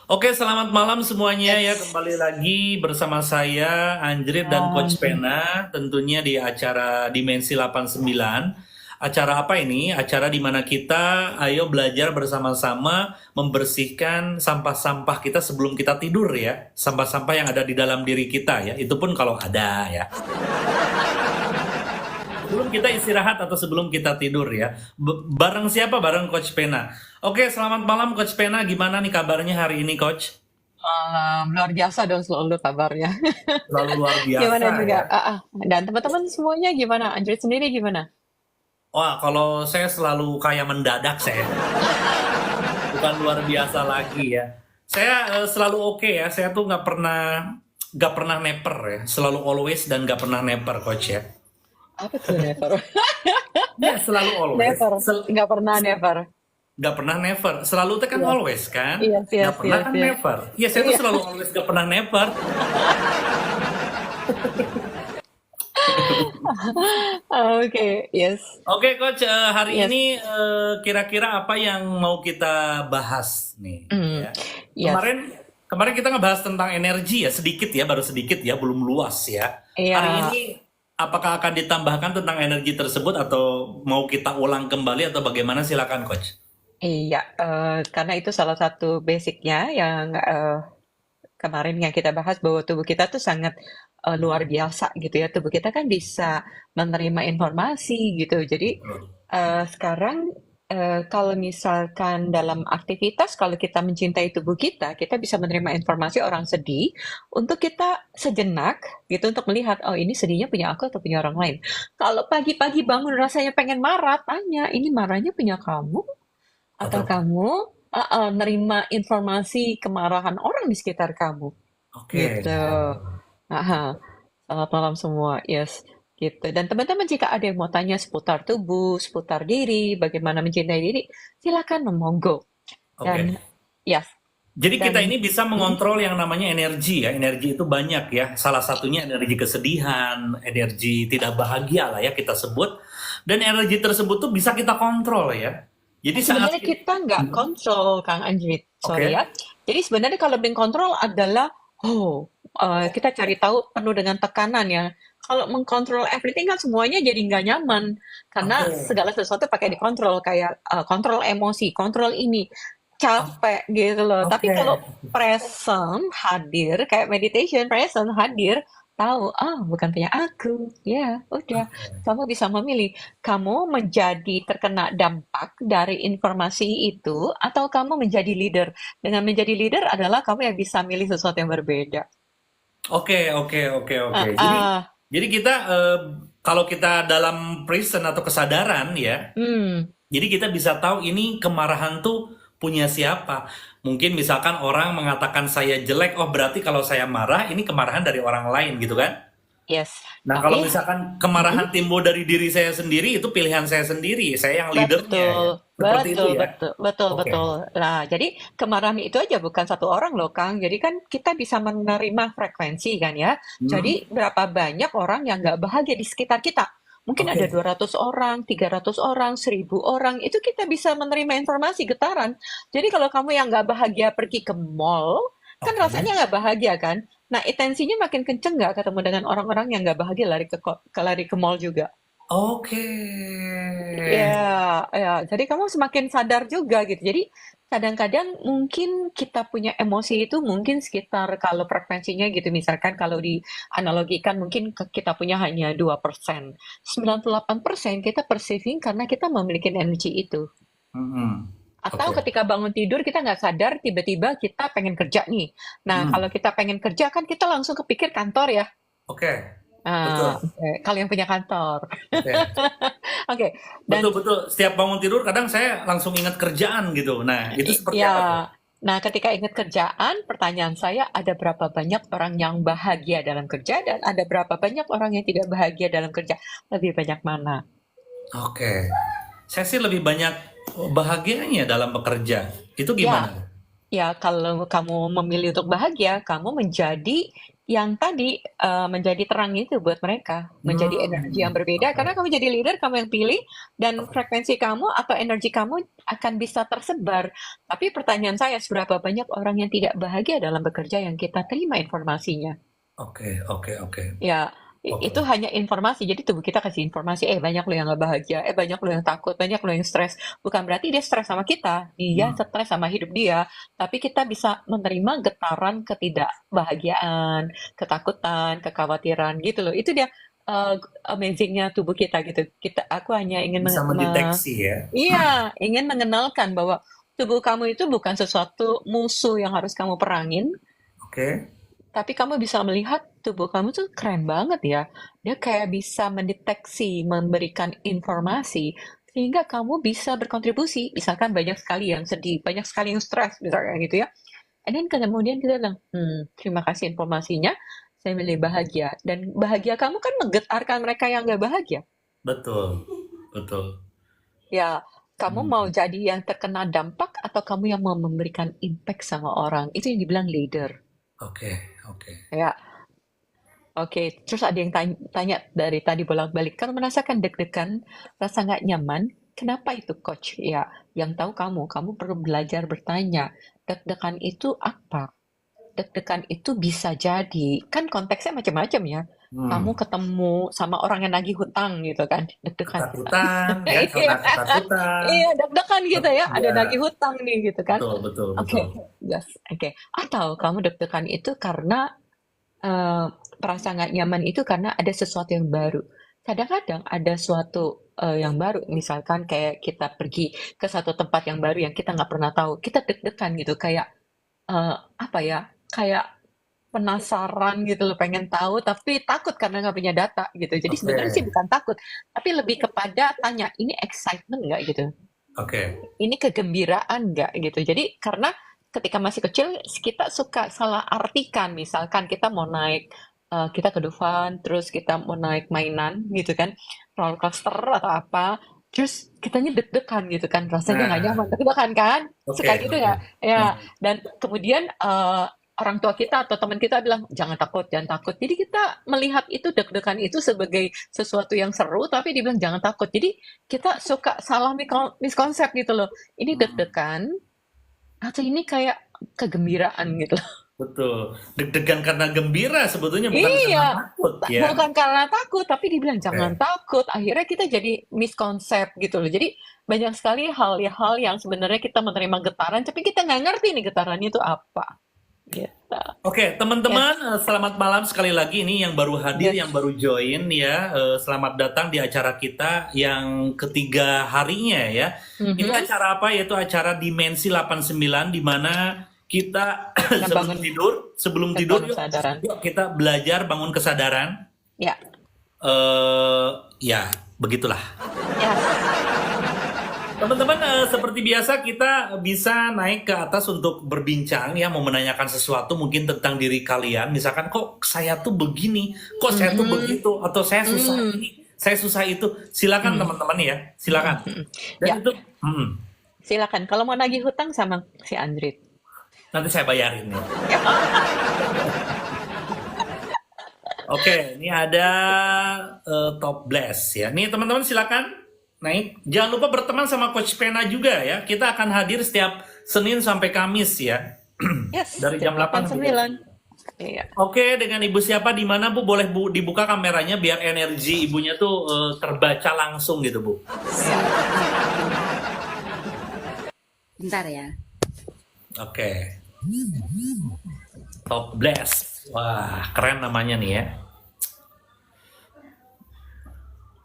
Oke, selamat malam semuanya ya. Yes. Kembali lagi bersama saya Anjrit dan Coach Um, Pena tentunya di acara Dimensi 89. Acara apa ini? Acara di mana kita ayo belajar bersama-sama membersihkan sampah-sampah kita sebelum kita tidur ya. Sampah-sampah yang ada di dalam diri kita ya. Itu pun kalau ada ya. Sebelum kita istirahat atau sebelum kita tidur ya. Bareng siapa? Bareng Coach Pena. Oke, selamat malam Coach Pena. Gimana nih kabarnya hari ini Coach? Luar biasa dong selalu kabarnya. Selalu luar Gimana biasa juga? ya. Dan teman-teman semuanya gimana? Anjrit sendiri gimana? Wah, kalau saya selalu kayak mendadak saya, bukan luar biasa lagi ya. Saya selalu oke ya. Saya tuh nggak pernah neper ya. Selalu always dan nggak pernah neper, coach ya. Apa tuh never? Ya, selalu always. Never. Nggak pernah never. Nggak pernah never. Selalu itu kan Yes, always kan. yes, Nggak yes, pernah yes, kan yes. never. Ya, saya tuh Iya. selalu always nggak pernah never. Oke, yes, Oke, coach. Hari yes. ini kira-kira apa yang mau kita bahas nih? Mm, Ya. yes. Kemarin kemarin kita ngebahas tentang energi ya, sedikit ya, baru sedikit ya, belum luas ya. Hari Iya, ini apakah akan ditambahkan tentang energi tersebut atau mau kita ulang kembali atau bagaimana? Silakan, coach. iya. Karena itu salah satu basicnya yang kemarin yang kita bahas bahwa tubuh kita tuh sangat luar biasa gitu ya. Tubuh kita kan bisa menerima informasi gitu. Jadi Betul. sekarang kalau misalkan dalam aktivitas, kalau kita mencintai tubuh kita bisa menerima informasi orang sedih untuk kita sejenak gitu untuk melihat, oh ini sedihnya punya aku atau punya orang lain. Kalau pagi-pagi bangun rasanya pengen marah, tanya, ini marahnya punya kamu atau Betul. kamu nerima informasi kemarahan orang di sekitar kamu? Oke. Gitu. Aha. Selamat malam semua. Yes. Gitu. Dan teman-teman jika ada yang mau tanya seputar tubuh, seputar diri, bagaimana mencintai diri, silakan monggo. Oke. Dan yes. Jadi kita Dan ini bisa mm, mengontrol yang namanya energi ya. Energi itu banyak ya. Salah satunya energi kesedihan, energi tidak bahagia lah ya kita sebut. Dan energi tersebut tuh bisa kita kontrol ya. Jadi saat sebenarnya kita nggak kontrol, Kang Anjrit. Sorry oke, ya. Jadi sebenarnya kalau being kontrol adalah, oh, kita cari tahu penuh dengan tekanan ya. Kalau mengkontrol everything kan semuanya jadi nggak nyaman. Karena oke, segala sesuatu pakai dikontrol. Kayak kontrol emosi, kontrol ini. o- Capek gitu loh. Tapi oke, kalau present, hadir, kayak meditation, present, hadir, tahu, ah bukan punya aku. Ya, udah. Kamu bisa memilih kamu menjadi terkena dampak dari informasi itu atau kamu menjadi leader. Dengan menjadi leader adalah kamu yang bisa milih sesuatu yang berbeda. oke, oke, oke, oke. Ah, ah, Jadi kita kalau kita dalam prison atau kesadaran ya, hmm, jadi kita bisa tahu ini kemarahan tuh punya siapa. Mungkin misalkan orang mengatakan saya jelek, oh berarti kalau saya marah ini kemarahan dari orang lain gitu kan? yes. Nah, kalau Tapi misalkan mm-mm, kemarahan timbul dari diri saya sendiri, itu pilihan saya sendiri. Saya yang leadernya ya. betul, Seperti itu betul, ya. betul, betul, Oke. betul. Nah, jadi kemarahan itu aja bukan satu orang loh, Kang. Jadi kan kita bisa menerima frekuensi kan ya. Hmm, Jadi berapa banyak orang yang nggak bahagia di sekitar kita? Mungkin ada oke. 200 orang, 300 orang, 1000 orang. Itu kita bisa menerima informasi getaran. Jadi kalau kamu yang nggak bahagia pergi ke mall, kan Oke. rasanya nggak bahagia kan? Nah, intensinya makin kenceng nggak ketemu dengan orang-orang yang nggak bahagia lari ke mall juga. Oke. Ya, ya. Jadi kamu semakin sadar juga gitu. Jadi kadang-kadang mungkin kita punya emosi itu mungkin sekitar kalau frekuensinya gitu. Misalkan kalau dianalogikan mungkin kita punya hanya 2%. 98% kita perceiving karena kita memiliki energi itu. Mhm. Atau Oke. ketika bangun tidur kita nggak sadar tiba-tiba kita pengen kerja nih. Nah, kalau Hmm. kita pengen kerja kan kita langsung kepikir kantor ya. Oke. Nah, Betul. kalau yang punya kantor. Oke. Oke, Betul, dan betul. Setiap bangun tidur kadang saya langsung ingat kerjaan gitu. Nah, itu seperti Ya, apa tuh? nah ketika ingat kerjaan, pertanyaan saya ada berapa banyak orang yang bahagia dalam kerja dan ada berapa banyak orang yang tidak bahagia dalam kerja? Lebih banyak mana? Oke. Saya sih lebih banyak bahagianya dalam bekerja. Itu Ya, gimana? ya kalau kamu memilih untuk bahagia, kamu menjadi yang tadi menjadi terang itu buat mereka, menjadi energi yang berbeda. Oke. Karena kamu jadi leader, kamu yang pilih, dan Oke. frekuensi kamu atau energi kamu akan bisa tersebar. Tapi pertanyaan saya, seberapa banyak orang yang tidak bahagia dalam bekerja yang kita terima informasinya? Oke. Oke. Oke. Ya, Oke. itu hanya informasi. Jadi tubuh kita kasih informasi, banyak lo yang gak bahagia, banyak lo yang takut, banyak lo yang stres. Bukan berarti dia stres sama kita, dia Hmm. stres sama hidup dia. Tapi kita bisa menerima getaran ketidakbahagiaan, ketakutan, kekhawatiran gitu loh. Itu dia uh, amazingnya tubuh kita gitu. Aku hanya ingin Bisa mendeteksi ya. iya, ingin mengenalkan bahwa tubuh kamu itu bukan sesuatu musuh yang harus kamu perangin, Oke. tapi kamu bisa melihat tubuh kamu tuh keren banget ya. Dia kayak bisa mendeteksi, memberikan informasi, sehingga kamu bisa berkontribusi. Misalkan banyak sekali yang sedih, banyak sekali yang stres, misalnya gitu ya. And then kemudian kita bilang, terima kasih informasinya, saya milih bahagia. Dan bahagia kamu kan menggetarkan mereka yang gak bahagia. Betul. Betul. Ya, kamu mau Hmm. jadi yang terkena dampak atau kamu yang mau memberikan impact sama orang. Itu yang dibilang leader. Oke. Oke. Ya, oke, terus ada yang tanya dari tadi bolak-balik, kan merasakan deg-degan, rasa nggak nyaman, kenapa itu coach? Ya, yang tahu kamu perlu belajar bertanya, deg-degan itu apa? Deg-degan itu bisa jadi, kan konteksnya macam-macam ya. Kamu Hmm. ketemu sama orang yang nagih hutang gitu kan, deg-degan. Ketakutan ya, Iya, karena ketakutan. iya deg-degan gitu ya, ada Ya, nagih hutang nih gitu kan. betul, betul, Oke, betul. yes, oke. Atau kamu deg-degan itu karena Eee, merasa nggak nyaman itu karena ada sesuatu yang baru. Kadang-kadang ada suatu, yang baru, misalkan kayak kita pergi ke satu tempat yang baru yang kita nggak pernah tahu, kita deg-degan gitu kayak, apa ya, kayak penasaran gitu loh, pengen tahu tapi takut karena nggak punya data gitu. Jadi Oke. sebenarnya sih bukan takut, tapi lebih kepada tanya, "Ini excitement nggak?" Gitu. Oke. Ini kegembiraan nggak gitu. Jadi karena ketika masih kecil kita suka salah artikan, misalkan kita mau naik kita ke Dufan, terus kita mau naik mainan gitu kan, roller coaster atau apa, terus kitanya deg-degan gitu kan, rasanya nggak nyaman, Nah, deg-degan kan, oke, suka gitu oke. nggak? Ya, Hmm. dan kemudian orang tua kita atau teman kita bilang jangan takut, jangan takut. Jadi kita melihat itu deg-degan itu sebagai sesuatu yang seru, tapi dibilang jangan takut. Jadi kita suka salah miskonsep gitu loh. Ini Hmm. deg-degan atau ini kayak kegembiraan gitu loh. Betul. Deg-degan karena gembira sebetulnya bukan karena Iya, takut ya. bukan karena takut, tapi dibilang jangan Oke. takut. Akhirnya kita jadi miskonsep gitu loh. Jadi banyak sekali hal-hal yang sebenarnya kita menerima getaran, tapi kita nggak ngerti nih getarannya itu apa. Gitu. Oke, Yes, teman-teman, selamat malam sekali lagi. Ini yang baru hadir, yes. yang baru join ya. Selamat datang di acara kita yang ketiga harinya ya. Ini Mhm. acara apa? Yaitu acara Dimensi 89 di mana kita sebelum Membangun tidur, sebelum tidur membangun yuk, kesadaran. yuk kita belajar bangun kesadaran. Ya, Ya, begitulah. yes. Teman-teman, seperti biasa kita bisa naik ke atas untuk berbincang ya, mau menanyakan sesuatu mungkin tentang diri kalian. Misalkan kok saya tuh begini, kok saya tuh Mhm. begitu, atau saya susah Hmm. ini, saya susah itu. Silakan Hmm. teman-teman ya, Hmm. silakan. Hmm. Ya, Dan itu, silakan. Kalau mau nagih hutang sama si Android. nanti saya bayarin ya. Ya. Oke, ini ada top blast ya. Nih teman-teman silakan naik. Jangan lupa berteman sama Coach Pena juga ya. Kita akan hadir setiap Senin sampai Kamis ya. Yes, Dari jam jam 8 sampai jam 8.9. Iya. Oke, dengan ibu siapa di mana Bu? Boleh Bu dibuka kameranya biar energi ibunya tuh terbaca langsung gitu Bu. Iya. Bentar ya. Oke, Top Blast. Wah, keren namanya nih ya.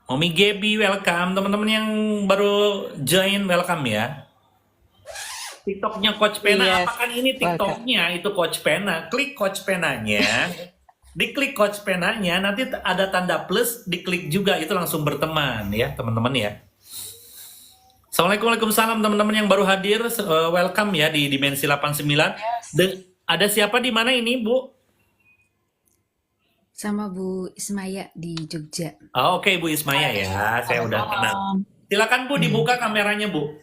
Omi Gebi, welcome. Teman-teman yang baru join, welcome ya. TikToknya Coach Pena, Yes. apakah ini Welcome. TikToknya itu Coach Pena? Klik Coach Penanya, diklik Coach Penanya, nanti ada tanda plus, diklik juga, itu langsung berteman ya teman-teman ya. Assalamualaikum, waalaikumsalam teman-teman yang baru hadir, welcome ya di Dimensi 89. Dan ada siapa di mana ini Bu? Sama Bu Ismaya di Jogja. Oh, oke Bu Ismaya ya, saya udah kenal. Silakan Bu dibuka kameranya Bu.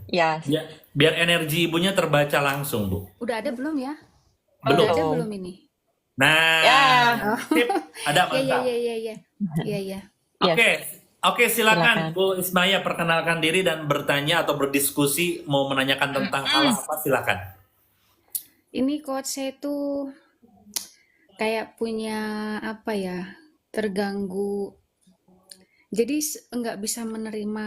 Yes. Ya, biar energi ibunya terbaca langsung Bu. Udah ada belum ya? Belum. Udah ada Belum. belum ini? Nah, Ya, Oh, sip, ada ya ya mantap. ya ya ya. Ya ya. yes, Oke, oke silakan silakan. Bu Ismaya perkenalkan diri dan bertanya atau berdiskusi mau menanyakan tentang hal apa silakan. Ini coach saya tuh kayak punya apa ya? Terganggu. Jadi nggak bisa menerima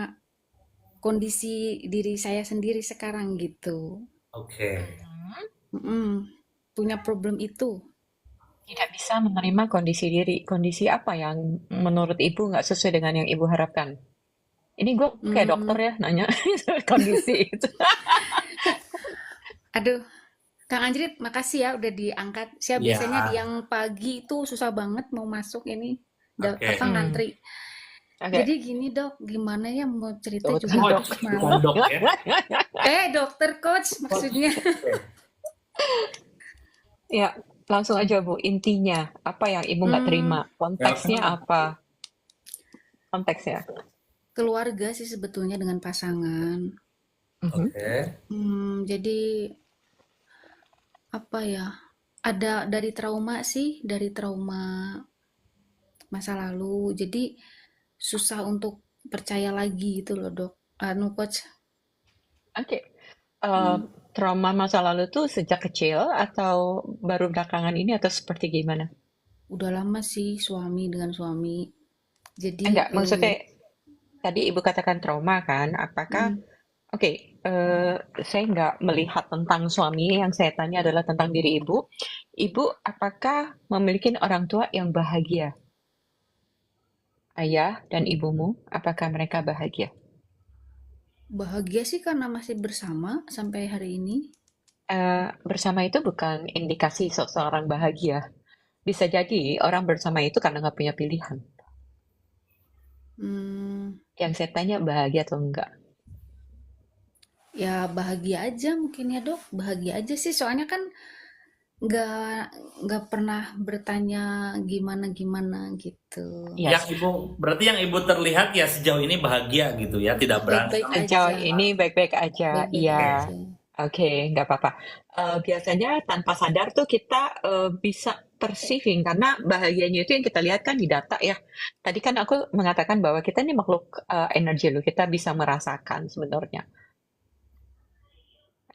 kondisi diri saya sendiri sekarang gitu. Oke. Mm-mm. Punya problem itu. Tidak bisa menerima kondisi diri. Kondisi apa yang menurut ibu nggak sesuai dengan yang ibu harapkan? Ini gue kayak dokter Hmm, ya nanya kondisi itu. aduh, Kang Anjrit, makasih ya udah diangkat. Saya Ya, biasanya di yang pagi itu susah banget mau masuk ini, apa oke. Hmm, ngantri. Jadi oke. gini dok, gimana ya mau cerita Tuh juga kan dok. aduh Coach, bukan malu. dok ya. Dokter coach Coach. maksudnya. Oke. Ya, langsung aja Bu. Intinya, apa yang ibu nggak terima? Hmm, Ya, Konteksnya apa? Konteksnya. keluarga sih sebetulnya dengan pasangan. Mhm. oke. Jadi apa ya? Ada dari trauma sih, dari trauma masa lalu. Jadi susah untuk percaya lagi gitu loh dok. Anu coach. Oke. Mm, Trauma masa lalu tuh sejak kecil atau baru belakangan ini atau seperti gimana? udah lama sih suami dengan suami. Jadi Enggak, maksudnya tadi ibu katakan trauma kan? Apakah mm, Oke, saya nggak melihat tentang suami, yang saya tanya adalah tentang diri ibu. Ibu, apakah memiliki orang tua yang bahagia? Ayah dan ibumu, apakah mereka bahagia? bahagia sih karena masih bersama sampai hari ini. Bersama itu bukan indikasi seseorang bahagia. Bisa jadi orang bersama itu karena nggak punya pilihan. Hmm, Yang saya tanya bahagia atau enggak? ya bahagia aja mungkin ya dok, bahagia aja sih. Soalnya kan nggak nggak pernah bertanya gimana gimana gitu. Yes, Berarti yang ibu terlihat ya sejauh ini bahagia gitu ya, tidak Baik-baik berantem. sejauh aja, ini baik-baik aja. baik-baik Iya, Oke. aja. oke, nggak apa-apa. Biasanya tanpa sadar tuh kita bisa perceiving karena bahagianya itu yang kita lihat kan di data ya. Tadi kan aku mengatakan bahwa kita ini makhluk energi loh, kita bisa merasakan sebenarnya.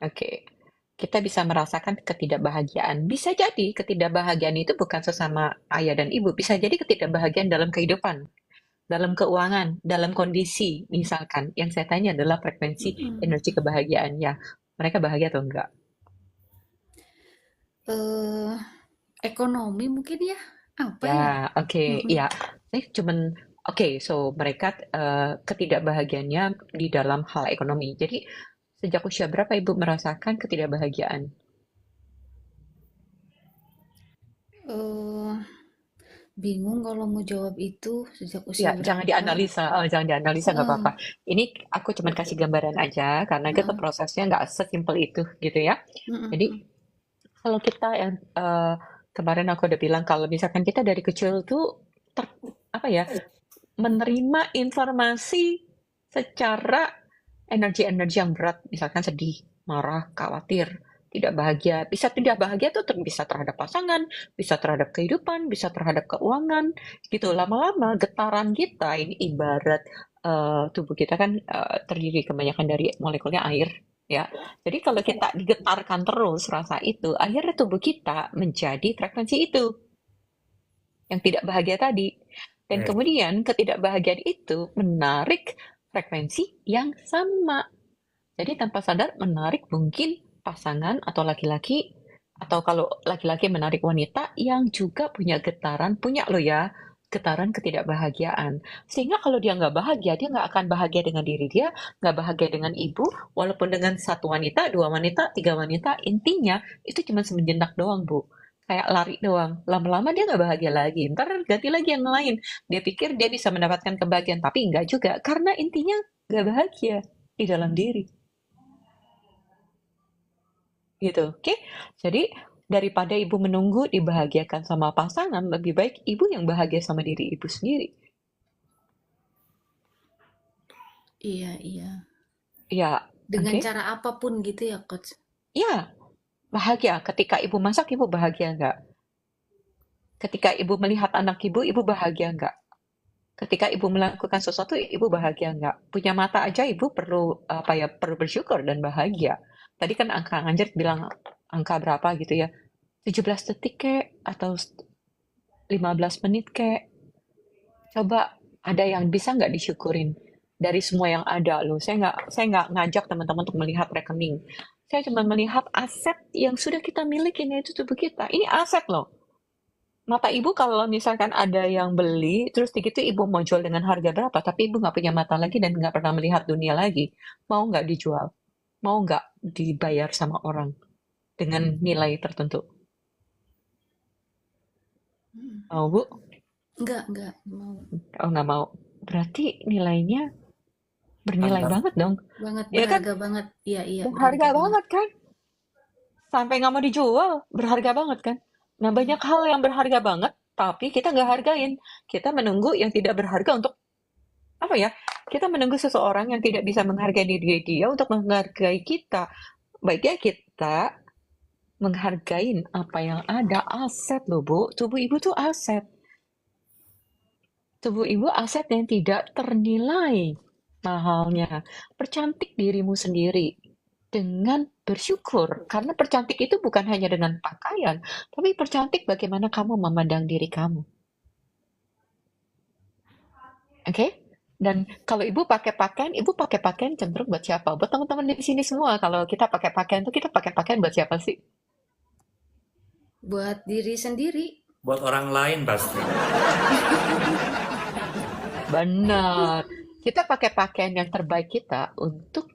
Oke, kita bisa merasakan ketidakbahagiaan. Bisa jadi ketidakbahagiaan itu bukan sesama ayah dan ibu, bisa jadi ketidakbahagiaan dalam kehidupan, dalam keuangan, dalam kondisi. Misalkan, yang saya tanya adalah frekuensi Mm-mm. energi kebahagiaan ya. Mereka bahagia atau enggak? eh Ekonomi mungkin ya, apa Ya, ya? oke, Mm-mm. ya. Cuman, oke, so mereka ketidakbahagiaannya di dalam hal ekonomi. Jadi, sejak usia berapa ibu merasakan ketidakbahagiaan? eh Bingung kalau mau jawab itu sejak Ya, usia jangan berapa. dianalisa, jangan dianalisa nggak Heeh, apa-apa. Ini aku cuma kasih gambaran aja, karena kita heeh. prosesnya nggak sesimpel itu, gitu ya. Mm-mm, Jadi, mm. kalau kita yang kemarin aku udah bilang, kalau misalkan kita dari kecil tuh, apa ya, menerima informasi secara energi-energi yang berat, misalkan sedih, marah, khawatir, tidak bahagia. Bisa tidak bahagia tuh bisa terhadap pasangan, bisa terhadap kehidupan, bisa terhadap keuangan, gitu. Lama-lama getaran kita ini ibarat tubuh kita kan terdiri kebanyakan dari molekulnya air, ya. Jadi kalau kita digetarkan terus rasa itu, akhirnya tubuh kita menjadi frekuensi itu yang tidak bahagia tadi. Dan Oke. kemudian ketidakbahagiaan itu menarik frekuensi yang sama. Jadi tanpa sadar menarik mungkin pasangan atau laki-laki, atau kalau laki-laki menarik wanita yang juga punya getaran, punya loh ya, getaran ketidakbahagiaan. Sehingga kalau dia nggak bahagia, dia nggak akan bahagia dengan diri dia, nggak bahagia dengan ibu, walaupun dengan satu wanita, dua wanita, tiga wanita, intinya itu cuma sejenak doang, Bu. Kayak lari doang. Lama-lama dia nggak bahagia lagi. Ntar ganti lagi yang lain. Dia pikir dia bisa mendapatkan kebahagiaan, tapi nggak juga. Karena intinya nggak bahagia di dalam diri. Gitu, oke? Jadi daripada ibu menunggu dibahagiakan sama pasangan, lebih baik ibu yang bahagia sama diri ibu sendiri. Iya, iya. Ya, Dengan oke? cara apapun gitu ya, coach. Ya, bahagia. Ketika ibu masak, ibu bahagia nggak? Ketika ibu melihat anak ibu bahagia nggak? Ketika ibu melakukan sesuatu, ibu bahagia nggak? Punya mata aja ibu perlu perlu bersyukur dan bahagia. Tadi kan angka Anjir bilang angka berapa gitu ya? 17 detik kek atau 15 menit kek. Coba ada yang bisa nggak disyukurin dari semua yang ada loh. Saya nggak ngajak teman-teman untuk melihat rekening. Saya cuma melihat aset yang sudah kita miliki, yaitu tubuh kita. Ini aset loh. Mata ibu kalau misalkan ada yang beli, terus gitu ibu mau jual dengan harga berapa, tapi ibu nggak punya mata lagi dan nggak pernah melihat dunia lagi, mau nggak dijual? Mau nggak dibayar sama orang dengan nilai tertentu? Mm. Mau bu? Enggak mau Oh nggak mau. Berarti nilainya bernilai Pantas. banget dong. banget, Ya kan? berharga banget. Iya, iya, Berharga berharga banget. banget kan? Sampai nggak mau dijual, berharga banget kan? Nah Mm. banyak hal yang berharga banget, tapi kita nggak hargain. Kita menunggu yang tidak berharga untuk apa ya? Kita menunggu seseorang yang tidak bisa menghargai diri dia untuk menghargai kita. Baiknya kita menghargai apa yang ada, aset loh Bu. Tubuh ibu tuh aset. Tubuh ibu aset yang tidak ternilai mahalnya. Percantik dirimu sendiri dengan bersyukur. Karena percantik itu bukan hanya dengan pakaian, tapi percantik bagaimana kamu memandang diri kamu. Oke? Dan kalau ibu pakai pakaian cenderung buat siapa? Buat teman-teman di sini semua. Kalau kita pakai pakaian tuh kita pakai pakaian buat siapa sih? Buat diri sendiri. Buat orang lain pasti. Benar. Kita pakai pakaian yang terbaik kita untuk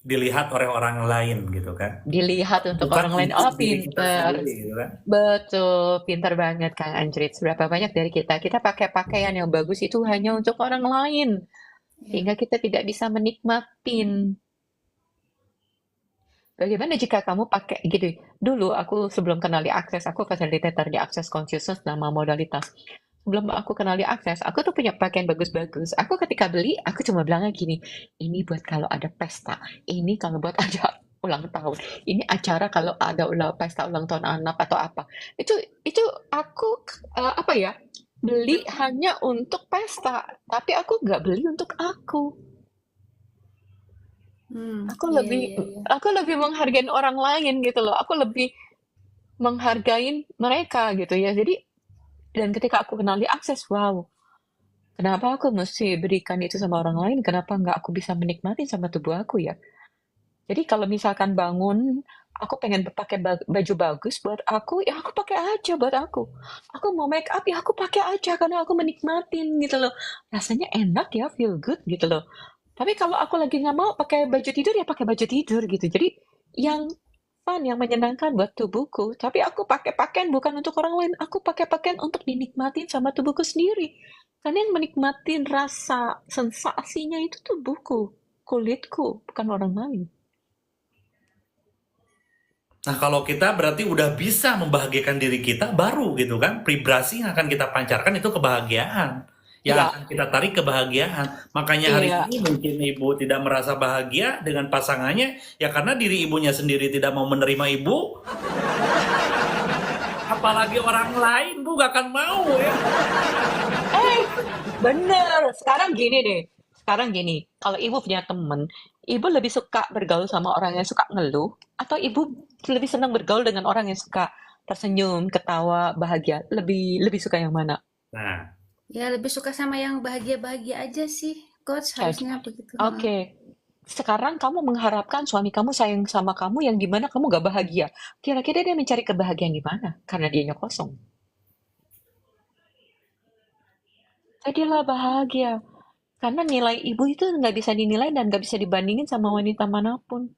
Dilihat oleh orang lain gitu kan. dilihat untuk Bukan orang lain. untuk Oh, diri kita pinter. sendiri gitu kan. Betul, pinter banget Kang Anjrit. Seberapa banyak dari kita pakai pakaian yang bagus itu hanya untuk orang lain. Ya. Sehingga kita tidak bisa menikmatin. Bagaimana jika kamu pakai gitu? Dulu aku sebelum kenal di Access, aku fasilitator di Access Consciousness nama modalitas. Sebelum aku kenal di Access, aku tuh punya pakaian bagus-bagus. Aku ketika beli, aku cuma bilangnya gini, ini buat kalau ada pesta, ini kalau buat ada ulang tahun, ini acara kalau ada pesta ulang tahun anak atau apa. Itu aku apa ya? Beli hanya untuk pesta, tapi aku nggak beli untuk aku. Aku Iya, lebih iya, iya. aku lebih menghargai orang lain gitu loh. Aku lebih menghargai mereka gitu ya. Jadi dan ketika aku kenal di Akses, wow, kenapa aku mesti berikan itu sama orang lain? Kenapa nggak aku bisa menikmati sama tubuh aku ya? Jadi kalau misalkan bangun, aku pengen pakai baju bagus buat aku, ya aku pakai aja buat aku. Aku mau make up, ya aku pakai aja karena aku menikmatin gitu loh. Rasanya enak ya, feel good gitu loh. Tapi kalau aku lagi nggak mau pakai baju tidur, ya pakai baju tidur gitu. Jadi yang fun, yang menyenangkan buat tubuhku. Tapi aku pakai pakaian bukan untuk orang lain. Aku pakai pakaian untuk dinikmatin sama tubuhku sendiri. Karena yang menikmatin rasa sensasinya itu tubuhku, kulitku, bukan orang lain. Nah, kalau kita berarti udah bisa membahagiakan diri kita, baru gitu kan, vibrasi yang akan kita pancarkan itu kebahagiaan. Yang Iya, akan kita tarik kebahagiaan. Makanya hari iya. ini mungkin ibu tidak merasa bahagia dengan pasangannya, ya karena diri ibunya sendiri tidak mau menerima ibu, apalagi orang lain, bu gak akan mau ya. Eh, bener. Sekarang gini, kalau ibu punya temen, ibu lebih suka bergaul sama orang yang suka ngeluh, atau ibu lebih senang bergaul dengan orang yang suka tersenyum, ketawa, bahagia? Lebih lebih suka yang mana? Nah, Ya, lebih suka sama yang bahagia-bahagia aja sih, Coach. Jadi, Harusnya begitu. oke. Sekarang kamu mengharapkan suami kamu sayang sama kamu yang dimana kamu gak bahagia. Kira-kira dia mencari kebahagiaan di mana? Karena dianya kosong. Jadilah bahagia. Karena nilai ibu itu nggak bisa dinilai dan nggak bisa dibandingin sama wanita manapun.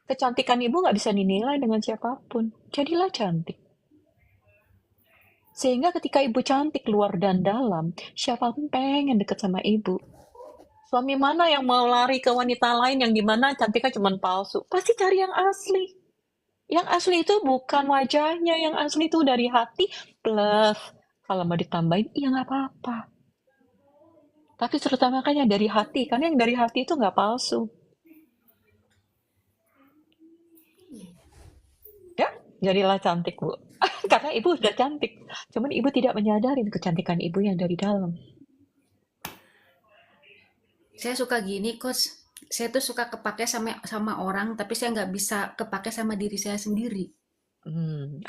Kecantikan ibu nggak bisa dinilai dengan siapapun. Jadilah cantik. Sehingga ketika ibu cantik luar dan dalam, siapapun pengen deket sama ibu. Suami mana yang mau lari ke wanita lain yang dimana cantiknya cuma palsu? Pasti cari yang asli. Yang asli itu bukan wajahnya, yang asli itu dari hati plus kalau mau ditambahin, ya nggak apa-apa. Tapi terutamakannya dari hati, karena yang dari hati itu nggak palsu. Ya, jadilah cantik, Bu. Karena ibu udah cantik. Cuman ibu tidak menyadari kecantikan ibu yang dari dalam. Saya suka gini, Coach. Saya tuh suka kepake sama orang, tapi saya nggak bisa kepake sama diri saya sendiri.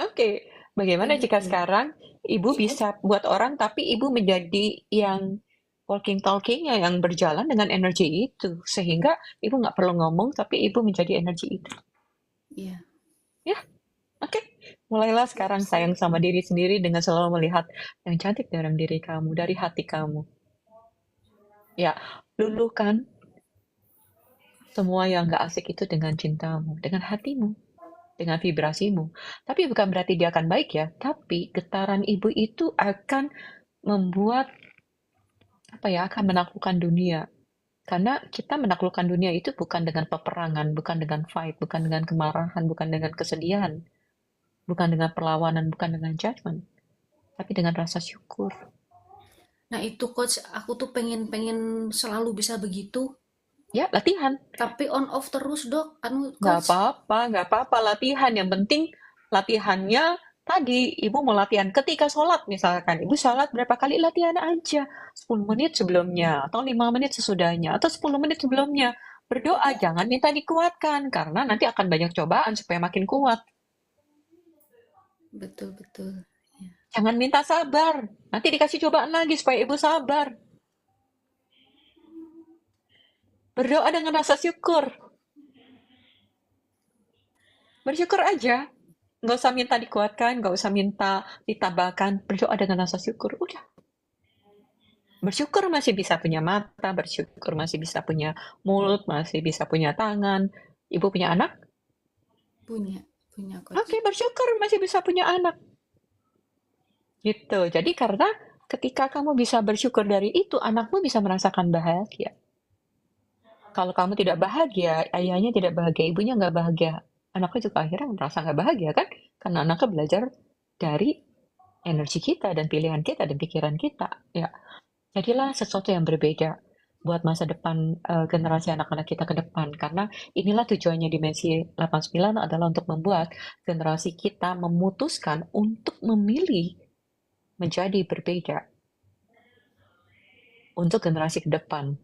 Oke. Bagaimana Kayak jika gitu. sekarang ibu bisa buat orang, tapi ibu menjadi yang walking talking yang berjalan dengan energi itu, sehingga ibu nggak perlu ngomong, tapi ibu menjadi energi itu. Iya. Ya, oke. Mulailah Siap, sekarang siap. sayang sama diri sendiri dengan selalu melihat yang cantik dalam diri kamu, dari hati kamu. Ya, luluhkan semua yang nggak asik itu dengan cintamu, dengan hatimu, dengan vibrasimu. Tapi bukan berarti dia akan baik ya, tapi getaran ibu itu akan membuat, akan menaklukkan dunia. Karena kita menaklukkan dunia itu bukan dengan peperangan, bukan dengan fight, bukan dengan kemarahan, bukan dengan kesedihan, bukan dengan perlawanan, bukan dengan judgment, tapi dengan rasa syukur. Nah itu Coach, aku tuh pengen selalu bisa begitu, Ya, latihan. tapi on off terus Dok. Nggak Coach. apa-apa latihan. Yang penting latihannya tadi, ibu mau latihan ketika sholat misalkan. Ibu sholat berapa kali latihan aja. 10 menit sebelumnya, atau 5 menit sesudahnya, atau 10 menit sebelumnya. Berdoa, jangan minta dikuatkan, karena nanti akan banyak cobaan supaya makin kuat. Betul, betul. Ya. Jangan minta sabar, nanti dikasih cobaan lagi supaya ibu sabar. Berdoa dengan rasa syukur. Bersyukur aja. Nggak usah minta dikuatkan, nggak usah minta ditambahkan. Berdoa dengan rasa syukur. Udah. Bersyukur masih bisa punya mata, bersyukur masih bisa punya mulut, masih bisa punya tangan. Ibu punya anak? Punya Coach. Oke, bersyukur masih bisa punya anak. Gitu. Jadi karena ketika kamu bisa bersyukur dari itu, anakmu bisa merasakan bahagia. Kalau kamu tidak bahagia, ayahnya tidak bahagia, ibunya nggak bahagia, anaknya juga akhirnya merasa nggak bahagia kan? Karena anaknya belajar dari energi kita dan pilihan kita dan pikiran kita. Ya, jadilah sesuatu yang berbeda buat masa depan generasi anak-anak kita ke depan. Karena inilah tujuannya Dimensi 89 adalah untuk membuat generasi kita memutuskan untuk memilih menjadi berbeda untuk generasi ke depan.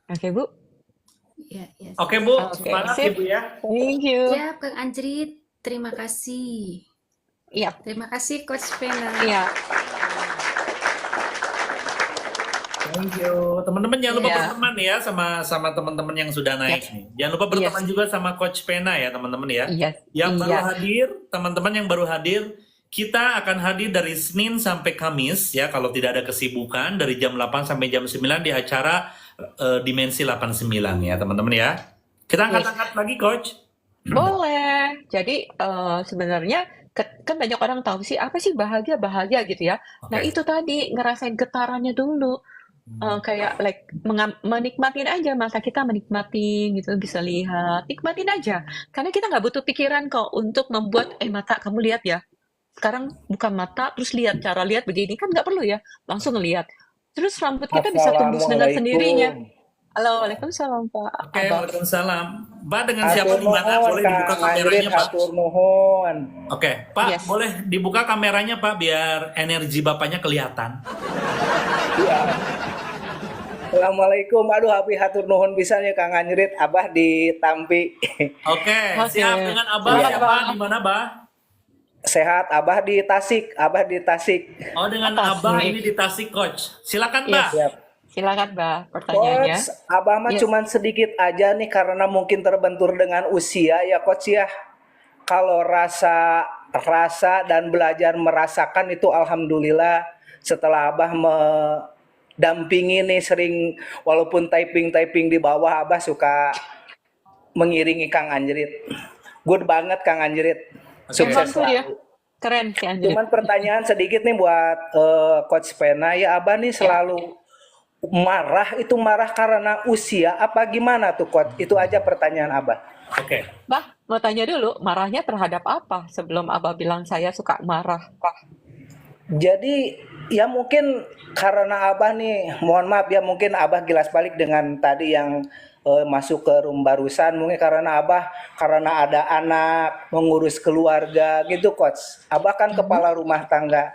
Oke, Bu? Ya, ya. Oke Bu, Oke, semangat sip. Ibu ya. Thank you. Ya, Kang Anjrit, terima kasih. Iya, Terima kasih Coach Pena. iya, Thank you. Teman-teman jangan lupa iya. berteman ya sama teman-teman yang sudah naik Yes. nih. Jangan lupa berteman Yes. juga sama Coach Pena ya teman-teman ya. Yes. Yang baru Iya. hadir, teman-teman yang baru hadir, kita akan hadir dari Senin sampai Kamis ya kalau tidak ada kesibukan dari jam 8 sampai jam 9 di acara Dimensi 89 ya teman-teman ya. Kita angkat-angkat lagi Coach. Boleh. Jadi sebenarnya kan banyak orang tahu sih apa sih bahagia gitu ya. Nah Oke. itu tadi ngerasain getarannya dulu. Kayak menikmatin aja mata kita, menikmatin gitu, bisa lihat, nikmatin aja. Karena kita nggak butuh pikiran kok untuk membuat mata kamu lihat ya. Sekarang buka mata terus lihat, cara lihat begini kan nggak perlu ya, langsung ngelihat. Terus rambut kita bisa tembus dengan sendirinya. Assalamualaikum. Halo, waalaikumsalam Pak Oke, Abah. Waalaikumsalam. Pak dengan siapa Hatur di mana? nuhun Boleh dibuka Kang Anjrit, kameranya Pak? hatur nuhun. Oke, Pak Yes. boleh dibuka kameranya Pak biar energi Bapaknya kelihatan. Iya. Assalamualaikum. Aduh, hapi hatur nuhun pisannya Kang Anjrit, Abah di Tampi. Oke, Oke. siap dengan Abah. Iya. Siapa di mana, Bah? Sehat, Abah di Tasik, Abah di Tasik. Oh, dengan Tasik. Abah ini di Tasik, Coach. Silakan, Yes. Bah. Siap. Silakan, Bah, pertanyaannya. Coach, Abah mah Yes. cuman sedikit aja nih karena mungkin terbentur dengan usia ya Coach ya. Kalau rasa dan belajar merasakan itu alhamdulillah setelah Abah mendampingi nih sering walaupun typing di bawah Abah suka mengiringi Kang Anjrit. Good banget Kang Anjrit. Oke. Sukses Membantu dia. selalu. Keren si Anjrit. Cuman pertanyaan sedikit nih buat Coach Pena ya Abah nih selalu marah karena usia apa gimana tuh Coach? Itu aja pertanyaan Abah. Oke. Bah, mau tanya dulu, marahnya terhadap apa sebelum Abah bilang saya suka marah? Jadi ya mungkin karena Abah nih, mohon maaf ya mungkin Abah gilas balik dengan tadi yang masuk ke room barusan mungkin karena Abah karena ada anak, mengurus keluarga gitu coach. Abah kan kepala rumah tangga.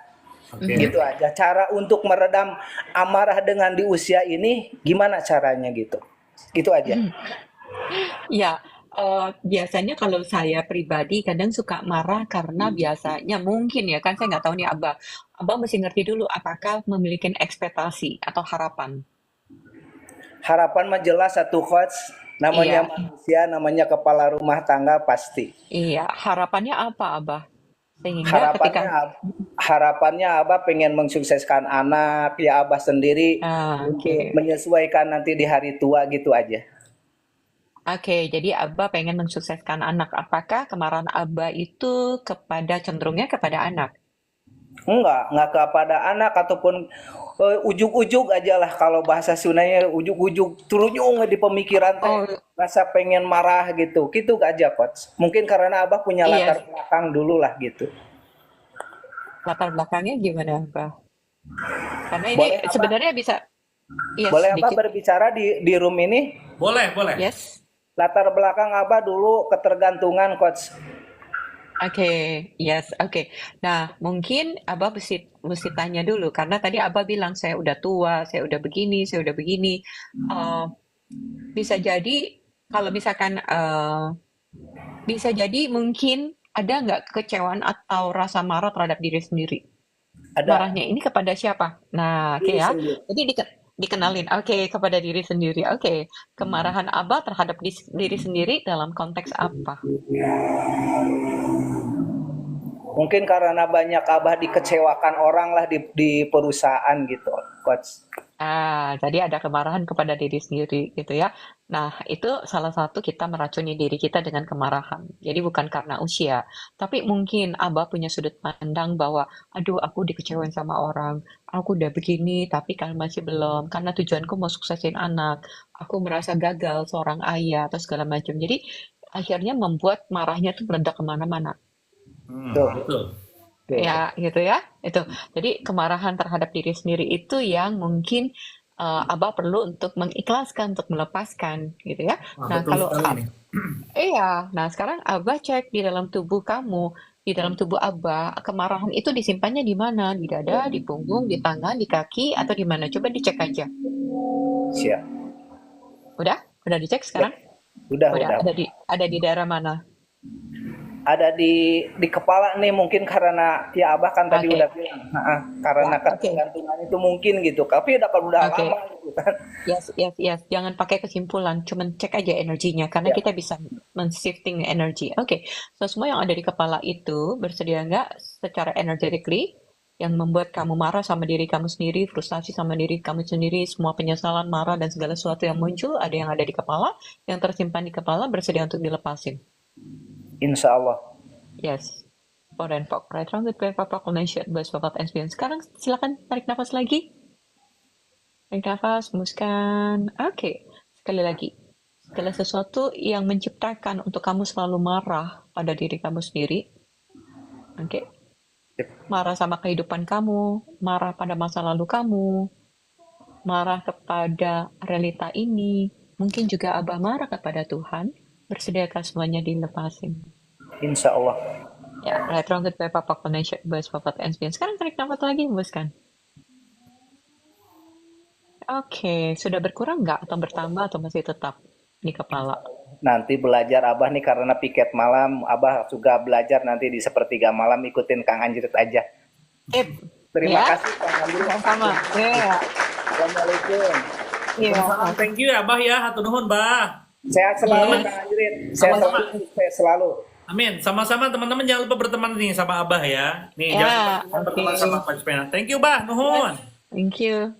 Oke. Gitu aja. Cara untuk meredam amarah dengan di usia ini gimana caranya gitu. Gitu aja. Ya, biasanya kalau saya pribadi kadang suka marah karena biasanya mungkin ya kan saya nggak tahu nih Abah. Abah mesti ngerti dulu apakah memiliki ekspektasi atau harapan. Harapan mah jelas satu coach, namanya Iya, manusia, namanya kepala rumah tangga pasti. iya. Harapannya apa Abah? Sehingga Harapannya ketika harapannya Abah pengen mensukseskan anak, ya Abah sendiri oke. untuk menyesuaikan nanti di hari tua gitu aja. Oke, jadi Abah pengen mensukseskan anak. Apakah kemarahan Abah itu cenderungnya kepada anak? Enggak kepada anak ataupun ujug-ujug aja lah kalau bahasa Sundanya ujug-ujug turunyung di pemikiran Oh, teh rasa pengen marah gitu. Gitu aja coach. Mungkin karena Abah punya iya. latar belakang dulu lah gitu. Latar belakangnya gimana Abah? Karena ini Boleh Abah, sebenarnya bisa, iya boleh Abah sedikit. berbicara di room ini? Boleh, boleh. Yes. Latar belakang Abah dulu ketergantungan coach. Oke, yes, oke. Nah, mungkin Abah mesti tanya dulu karena tadi Abah bilang saya udah tua, saya udah begini, saya udah begini. Eh, bisa jadi kalau misalkan bisa jadi mungkin ada nggak kekecewaan atau rasa marah terhadap diri sendiri. Ada Marahnya ini kepada siapa? Nah, oke diri ya. sendiri. Jadi dikenalin, oke, kepada diri sendiri. Oke, kemarahan Abah terhadap diri sendiri dalam konteks apa? Mungkin karena banyak Abah dikecewakan orang lah di perusahaan gitu, coach. Jadi ada kemarahan kepada diri sendiri gitu ya. Nah, itu salah satu kita meracuni diri kita dengan kemarahan. Jadi bukan karena usia, tapi mungkin Abah punya sudut pandang bahwa, aduh aku dikecewain sama orang, aku udah begini tapi kan masih belum, karena tujuanku mau suksesin anak, aku merasa gagal seorang ayah atau segala macam. Jadi akhirnya membuat marahnya tuh meledak kemana-mana. Tuh, Betul. tuh. Ya, gitu ya. Itu. Jadi kemarahan terhadap diri sendiri itu yang mungkin Abah perlu untuk mengikhlaskan, untuk melepaskan, gitu ya. Wah, Nah, betul kalau sekali nih. iya, nah sekarang Abah cek di dalam tubuh kamu, di dalam tubuh Abah, kemarahan itu disimpannya di mana? Di dada, di punggung, di tangan, di kaki, atau di mana? Coba dicek aja. Siap. Udah? Udah dicek sekarang? Udah. Ada di daerah mana? Ada di kepala nih mungkin karena ya Abah kan tadi Oke. udah bilang, karena Ya, oke. ketergantungan itu mungkin gitu. Tapi kalau udah Oke. lama gitu kan. Yes. Jangan pakai kesimpulan, cuman cek aja energinya karena Ya, kita bisa men-shifting energi. Oke, so semua yang ada di kepala itu bersedia nggak secara energetically yang membuat kamu marah sama diri kamu sendiri, frustasi sama diri kamu sendiri, semua penyesalan, marah dan segala sesuatu yang muncul ada yang ada di kepala, yang tersimpan di kepala bersedia untuk dilepasin. insya Allah. Yes. For and Pok, right round with Papa Proclamation, Bas Bapak Espion. Sekarang silakan tarik nafas lagi. Tarik nafas, hembuskan. Oke, sekali lagi. Segala sesuatu yang menciptakan untuk kamu selalu marah pada diri kamu sendiri. Oke. Marah sama kehidupan kamu, marah pada masa lalu kamu, marah kepada realita ini. Mungkin juga Abah marah kepada Tuhan. Bersediakah semuanya dilepasin? Insya Allah. Ya, right round with Papa Proclamation, Bas Bapak Espion. Sekarang tarik nafas lagi, hembuskan. Oke, sudah berkurang nggak atau bertambah atau masih tetap di kepala? Nanti belajar Abah nih karena piket malam, Abah juga belajar nanti di sepertiga malam ikutin Kang Anjrit aja. Terima Ya, kasih Kang Anjrit. sama. Ya, Assalamualaikum. iya. Salam, thank you ya, Bah ya. Hatur nuhun, Bah. Sehat selalu Yes. Kang Anjrit. Sehat Sama-sama. selalu, sukses selalu. Amin. Sama-sama teman-teman jangan lupa berteman nih sama Abah ya. Nih, Ya, jangan lupa oke. berteman sama Coach Pena. Thank you, Bah. Nuhun. Thank you.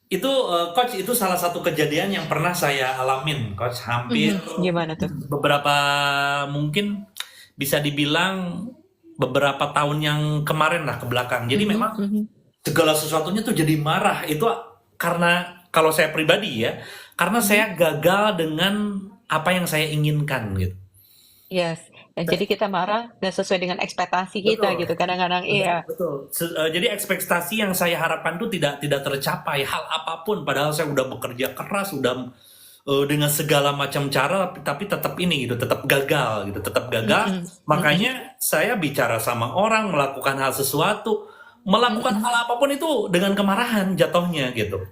Itu Coach, itu salah satu kejadian yang pernah saya alamin, Coach. Hampir Gimana tuh? beberapa, mungkin bisa dibilang beberapa tahun yang kemarin lah ke belakang. Jadi memang segala sesuatunya tuh jadi marah. Itu karena kalau saya pribadi ya, karena saya gagal dengan apa yang saya inginkan gitu. Yes. Dan jadi kita marah dan sesuai dengan ekspektasi kita Betul. gitu. Kadang-kadang iya. Betul. Jadi ekspektasi yang saya harapkan tuh tidak tercapai hal apapun. Padahal saya udah bekerja keras, udah dengan segala macam cara, tapi tetap ini gitu, tetap gagal gitu, tetap gagal. Mm-mm. Mm-mm. Makanya saya bicara sama orang, melakukan hal sesuatu, melakukan Mm-mm. hal apapun itu dengan kemarahan jatuhnya gitu.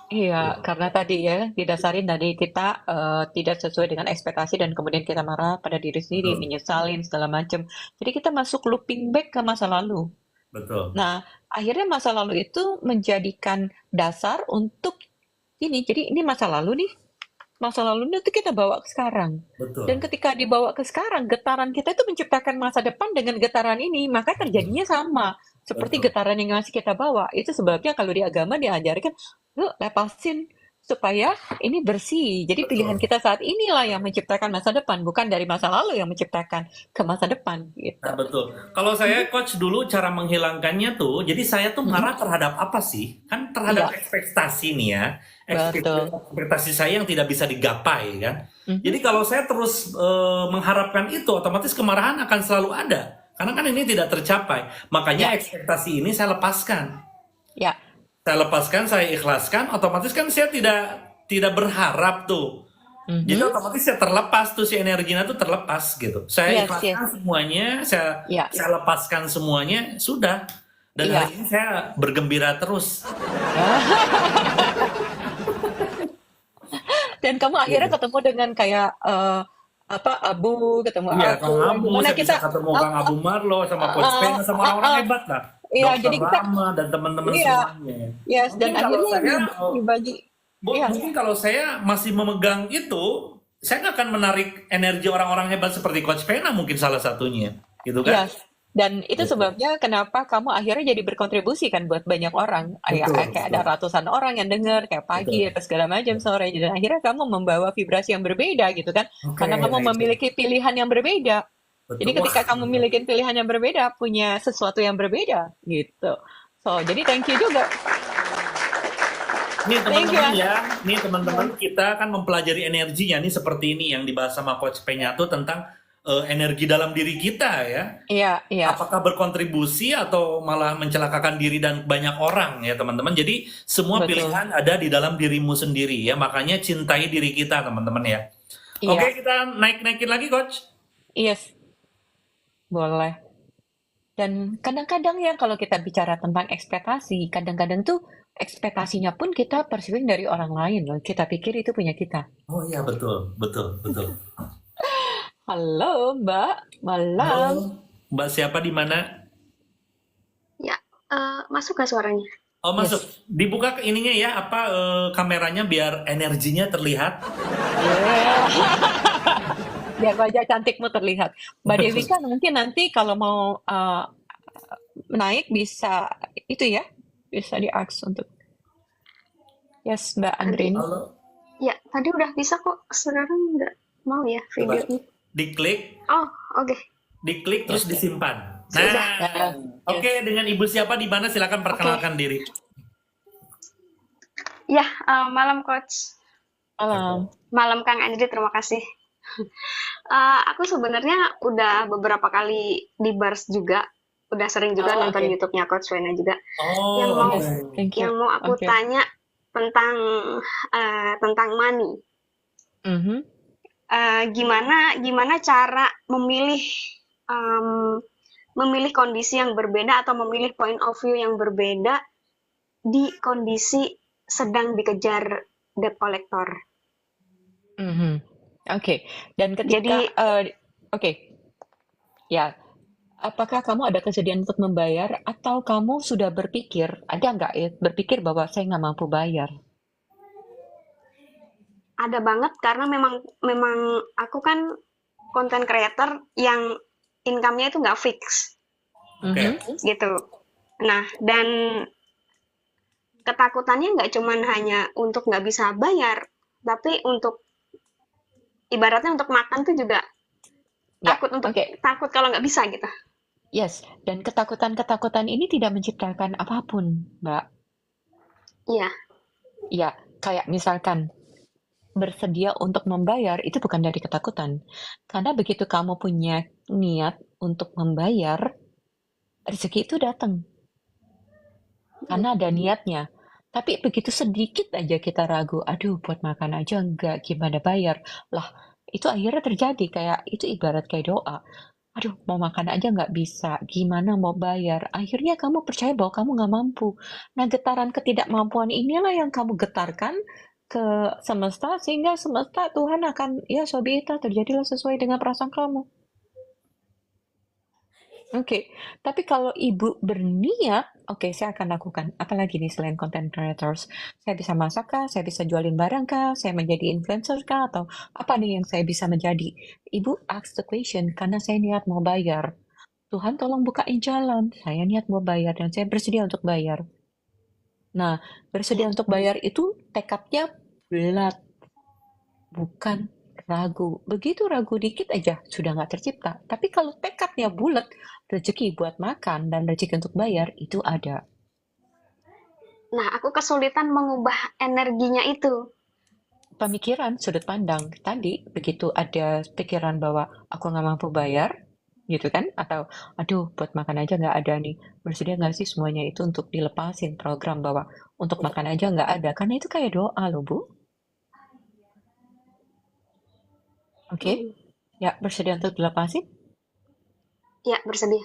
Iya, karena tadi ya didasarin dari kita tidak sesuai dengan ekspektasi dan kemudian kita marah pada diri sendiri, Betul, menyesalin segala macam. Jadi kita masuk looping back ke masa lalu. betul, Nah, akhirnya masa lalu itu menjadikan dasar untuk ini. Jadi ini masa lalu nih. Masa lalu itu kita bawa ke sekarang. Dan betul, ketika dibawa ke sekarang, getaran kita itu menciptakan masa depan dengan getaran ini, maka terjadinya sama. Seperti betul. getaran yang masih kita bawa. Itu sebabnya kalau di agama diajarkan, yuk lepasin supaya ini bersih. Jadi pilihan Betul. kita saat inilah yang menciptakan masa depan, bukan dari masa lalu yang menciptakan ke masa depan gitu. Nah, betul. Kalau saya coach dulu cara menghilangkannya tuh, jadi saya tuh Mm-mm. marah terhadap apa sih? Kan terhadap Iya, ekspektasi nih ya. betul. Ekspektasi saya yang tidak bisa digapai kan. Jadi Mhm. kalau saya terus mengharapkan itu, otomatis kemarahan akan selalu ada. Karena kan ini tidak tercapai. Makanya Ya, ekspektasi ini saya lepaskan. ya. Saya lepaskan, saya ikhlaskan, otomatis kan saya tidak berharap tuh. Jadi Mhm. otomatis saya terlepas tuh si energinya tuh terlepas gitu. Saya Yes, yes. ikhlaskan semuanya, Ya, saya lepaskan semuanya, sudah. Dan iya. hari ini saya bergembira terus. Dan kamu akhirnya Gitu. ketemu dengan kayak apa Abu, ketemu Iya, Kang aku, Abu, dimana saya bisa kita ketemu uh, Kang Abu Marlo sama Coach uh, Pena sama orang-orang hebat lah. iya, Dokter jadi kita Rama dan teman-teman iya, semuanya. yes, dan Mungkin kalau akhirnya saya dibagi, iya, mungkin kalau saya masih memegang itu, saya nggak akan menarik energi orang-orang hebat seperti Coach Pena mungkin salah satunya, gitu kan? yes. Dan itu Gitu. sebabnya kenapa kamu akhirnya jadi berkontribusi kan buat banyak orang. Betul, Kayak ada betul, ratusan orang yang dengar kayak pagi betul. atau segala macam sore. Dan akhirnya kamu membawa vibrasi yang berbeda gitu kan. Oke, Karena kamu nah itu. memiliki pilihan yang berbeda. Jadi Betul. Wah, ketika kamu memiliki pilihan yang berbeda, punya sesuatu yang berbeda gitu. So, jadi thank you juga. nih Thank you. teman-teman ya, nih teman-teman kita kan mempelajari energinya nih seperti ini yang dibahas sama Coach Penyato tentang energi dalam diri kita ya. Iya, iya. Apakah berkontribusi atau malah mencelakakan diri dan banyak orang ya teman-teman. Jadi semua Betul. pilihan ada di dalam dirimu sendiri ya. Makanya cintai diri kita teman-teman ya. Iya. Oke, kita naik-naikin lagi Coach. Yes, boleh. Dan kadang-kadang ya kalau kita bicara tentang ekspektasi, kadang-kadang tuh ekspektasinya pun kita perceive dari orang lain loh. Kita pikir itu punya kita. Oh iya betul, betul, betul. Halo, Mbak. Malam. Halo, Mbak siapa di mana? Ya, masuk gak suaranya? Oh masuk. Yes. Dibuka ke ininya ya, apa kameranya biar energinya terlihat. Yeah. Biar wajah cantikmu terlihat. Mbak Dewi kan mungkin nanti kalau mau naik bisa itu ya, bisa di-ask untuk. Yes, Mbak Andrini. Halo. Ya, tadi udah bisa kok. Sekarang nggak mau ya Coba videonya. diklik, Oh, oke. diklik terus disimpan. Sudah. Nah, oke, dengan ibu siapa di mana silakan perkenalkan diri. Ya, malam Coach. Malam. Malam Kang Andri, terima kasih. Aku sebenarnya udah beberapa kali di Bars juga. Udah sering juga Oh, nonton oke. YouTube-nya Coach Wena juga. Oh, Yang mau Yes, thank you. yang mau aku Oke. tanya tentang money. Mhm. Gimana cara memilih kondisi yang berbeda atau memilih point of view yang berbeda di kondisi sedang dikejar debt collector. Mhm. Oke. Dan ketika Jadi oke. Ya, apakah kamu ada kesediaan untuk membayar atau kamu sudah berpikir, ada nggak ya, berpikir bahwa saya nggak mampu bayar? ada banget karena memang aku kan content creator yang income-nya itu nggak fix Oke. Mhm. gitu. Nah, dan ketakutannya nggak cuman hanya untuk nggak bisa bayar, tapi untuk ibaratnya untuk makan tuh juga Ya, takut kalau nggak bisa gitu. Yes, dan ketakutan-ketakutan ini tidak menciptakan apapun, Mbak. Iya, Ya, kayak misalkan bersedia untuk membayar itu bukan dari ketakutan. Karena begitu kamu punya niat untuk membayar, rezeki itu datang. Karena ada niatnya. Tapi begitu sedikit aja kita ragu, aduh buat makan aja enggak, gimana bayar? Lah, itu akhirnya terjadi kayak, itu ibarat kayak doa. Aduh, mau makan aja nggak bisa, gimana mau bayar? Akhirnya kamu percaya bahwa kamu nggak mampu. Nah, getaran ketidakmampuan inilah yang kamu getarkan ke semesta, sehingga semesta Tuhan akan, ya Sobita, terjadilah sesuai dengan perasaan kamu. Oke, tapi kalau ibu berniat, oke, saya akan lakukan. Apalagi nih selain content creators? Saya bisa masak kah? Saya bisa jualin barang kah? Saya menjadi influencer kah? Atau apa nih yang saya bisa menjadi? Ibu ask the question karena saya niat mau bayar. Tuhan tolong bukain jalan. Saya niat mau bayar dan saya bersedia untuk bayar. Nah, bersedia untuk bayar itu tekadnya bulat, bukan ragu. Begitu ragu dikit aja sudah nggak tercipta. Tapi kalau tekadnya bulat, rezeki buat makan dan rezeki untuk bayar itu ada. Nah, aku kesulitan mengubah energinya itu. Pemikiran, sudut pandang. Tadi begitu ada pikiran bahwa aku nggak mampu bayar, gitu kan? Atau, aduh buat makan aja nggak ada nih. Bersedia nggak sih semuanya itu untuk dilepasin program bahwa untuk makan aja nggak ada. Karena itu kayak doa loh, Bu. Oke? Hmm, Ya, bersedia untuk dilepasin? ya, bersedia.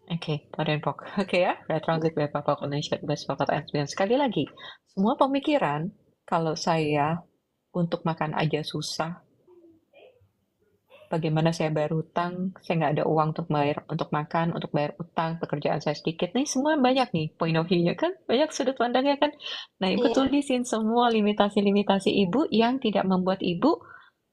Oke, Pok. Oke ya, Red Transit Bapak Connection Best Bapak and sekali lagi, semua pemikiran kalau saya untuk makan aja susah, bagaimana saya bayar utang, saya nggak ada uang untuk bayar untuk makan, untuk bayar utang, pekerjaan saya sedikit, nih semua banyak nih point of view-nya kan, banyak sudut pandangnya kan. Nah, ibu Iya. tulisin semua limitasi-limitasi ibu yang tidak membuat ibu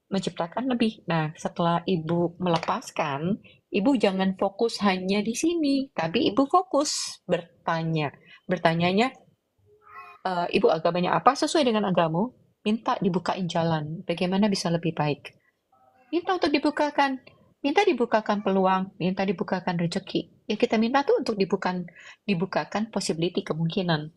menciptakan lebih. Nah, setelah ibu melepaskan, ibu jangan fokus hanya di sini, tapi ibu fokus bertanya. Bertanyanya, ibu agamanya apa? Sesuai dengan agamu, minta dibukain jalan. Bagaimana bisa lebih baik? Minta untuk dibukakan. Minta dibukakan peluang, minta dibukakan rezeki. Ya kita minta tuh untuk dibukakan possibility, kemungkinan.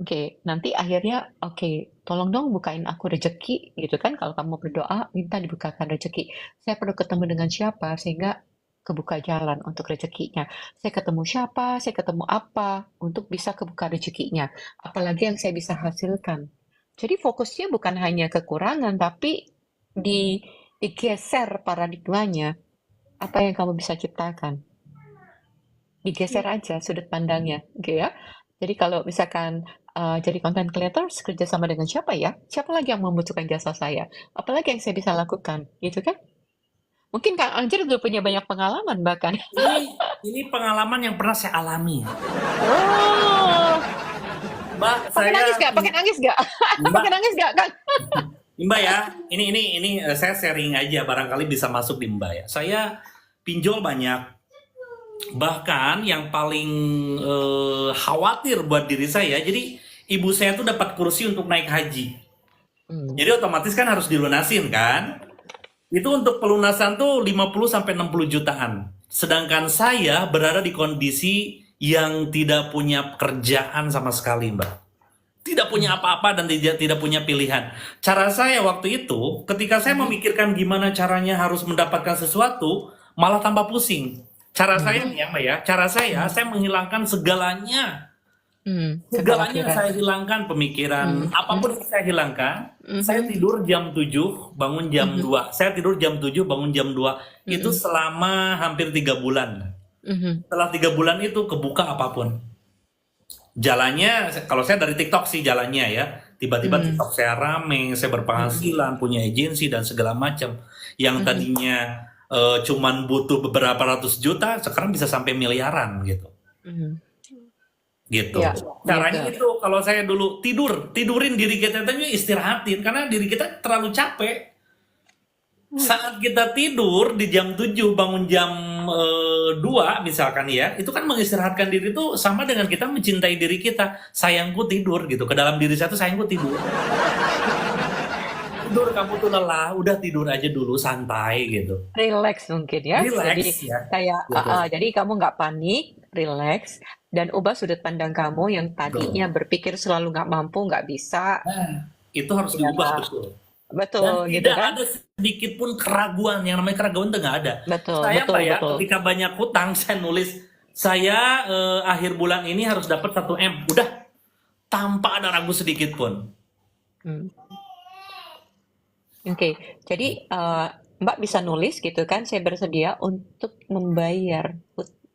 Oke, nanti akhirnya, oke, tolong dong bukain aku rezeki, gitu kan? Kalau kamu berdoa, minta dibukakan rezeki. Saya perlu ketemu dengan siapa sehingga kebuka jalan untuk rezekinya. Saya ketemu siapa, saya ketemu apa untuk bisa kebuka rezekinya. Apalagi yang saya bisa hasilkan. Jadi fokusnya bukan hanya kekurangan, tapi digeser paradigmanya. Apa yang kamu bisa ciptakan? Digeser aja sudut pandangnya, gitu ya. Jadi kalau misalkan jadi content creator kerja sama dengan siapa ya? Siapa lagi yang membutuhkan jasa saya? Apalagi yang saya bisa lakukan, gitu kan? Mungkin Kang Anjir udah punya banyak pengalaman bahkan. Ini pengalaman yang pernah saya alami. Oh, Mbak, pakai nangis gak? Pakai nangis gak? Mbak, Pakai nangis gak, Kang? Mbak ya, ini saya sharing aja barangkali bisa masuk di Mbak ya. Saya pinjol banyak. Bahkan yang paling khawatir buat diri saya, jadi ibu saya tuh dapat kursi untuk naik haji. Jadi otomatis kan harus dilunasin kan? Itu untuk pelunasan tuh 50-60 jutaan. Sedangkan saya berada di kondisi yang tidak punya pekerjaan sama sekali, Mbak. Tidak punya apa-apa dan tidak punya pilihan. Cara saya waktu itu, ketika saya memikirkan gimana caranya harus mendapatkan sesuatu, malah tambah pusing. Cara saya nih ya, Mbak ya. Cara saya menghilangkan segalanya. Segalanya saya hilangkan, pemikiran. Apapun yang saya hilangkan, saya tidur jam 7, bangun jam 2. Saya tidur jam 7, bangun jam 2. Itu selama hampir 3 bulan. Setelah 3 bulan itu kebuka apapun. Jalannya, kalau saya dari TikTok sih jalannya ya. Tiba-tiba TikTok saya rame, saya berpenghasilan, punya agensi dan segala macam. Yang tadinya cuman butuh beberapa ratus juta, sekarang bisa sampai miliaran gitu. Gitu. Ya, Caranya gitu. itu kalau saya dulu tidurin diri kita itu istirahatin karena diri kita terlalu capek. Saat kita tidur di jam 7 bangun jam 2 misalkan ya, itu kan mengistirahatkan diri itu sama dengan kita mencintai diri kita. Sayangku tidur gitu. Ke dalam diri saya tuh sayangku tidur. Tidur, kamu tuh lelah, udah tidur aja dulu santai gitu. Relax mungkin ya. Relax Jadi ya. kayak Gitu. jadi kamu nggak panik, relax dan ubah sudut pandang kamu yang tadinya berpikir selalu nggak mampu, nggak bisa. Nah, itu harus diubah betul. Dan betul gitu tidak kan? ada sedikit pun keraguan. Yang namanya keraguan itu nggak ada. Betul, Saya betul, Mbak ya, betul. ketika banyak hutang, saya nulis, saya akhir bulan ini harus dapat 1 M. Udah, tanpa ada ragu sedikit pun. Hmm. Oke, jadi Mbak bisa nulis gitu kan, saya bersedia untuk membayar,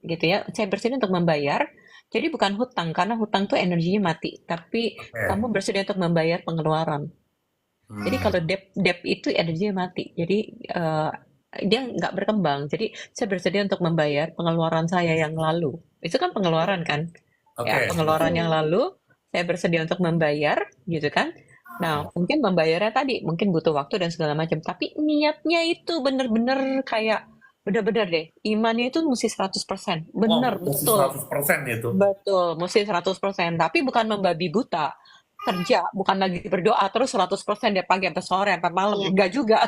gitu ya. Saya bersedia untuk membayar. Jadi bukan hutang, karena hutang tuh energinya mati. Tapi kamu Oke. bersedia untuk membayar pengeluaran. Jadi kalau debt itu energinya mati. Jadi dia nggak berkembang. Jadi saya bersedia untuk membayar pengeluaran saya yang lalu. Itu kan pengeluaran kan? Ya, Oke, pengeluaran yang Hmm. lalu saya bersedia untuk membayar, gitu kan? Nah, mungkin membayarnya tadi mungkin butuh waktu dan segala macam, tapi niatnya itu bener-bener kayak bener-bener deh, imannya itu mesti 100%. oh, Bener, masih betul. 100% itu. Betul, mesti 100%. Tapi bukan membabi buta. Kerja, bukan lagi berdoa terus 100% dia pagi sampai sore sampai malam. Iya. Enggak juga.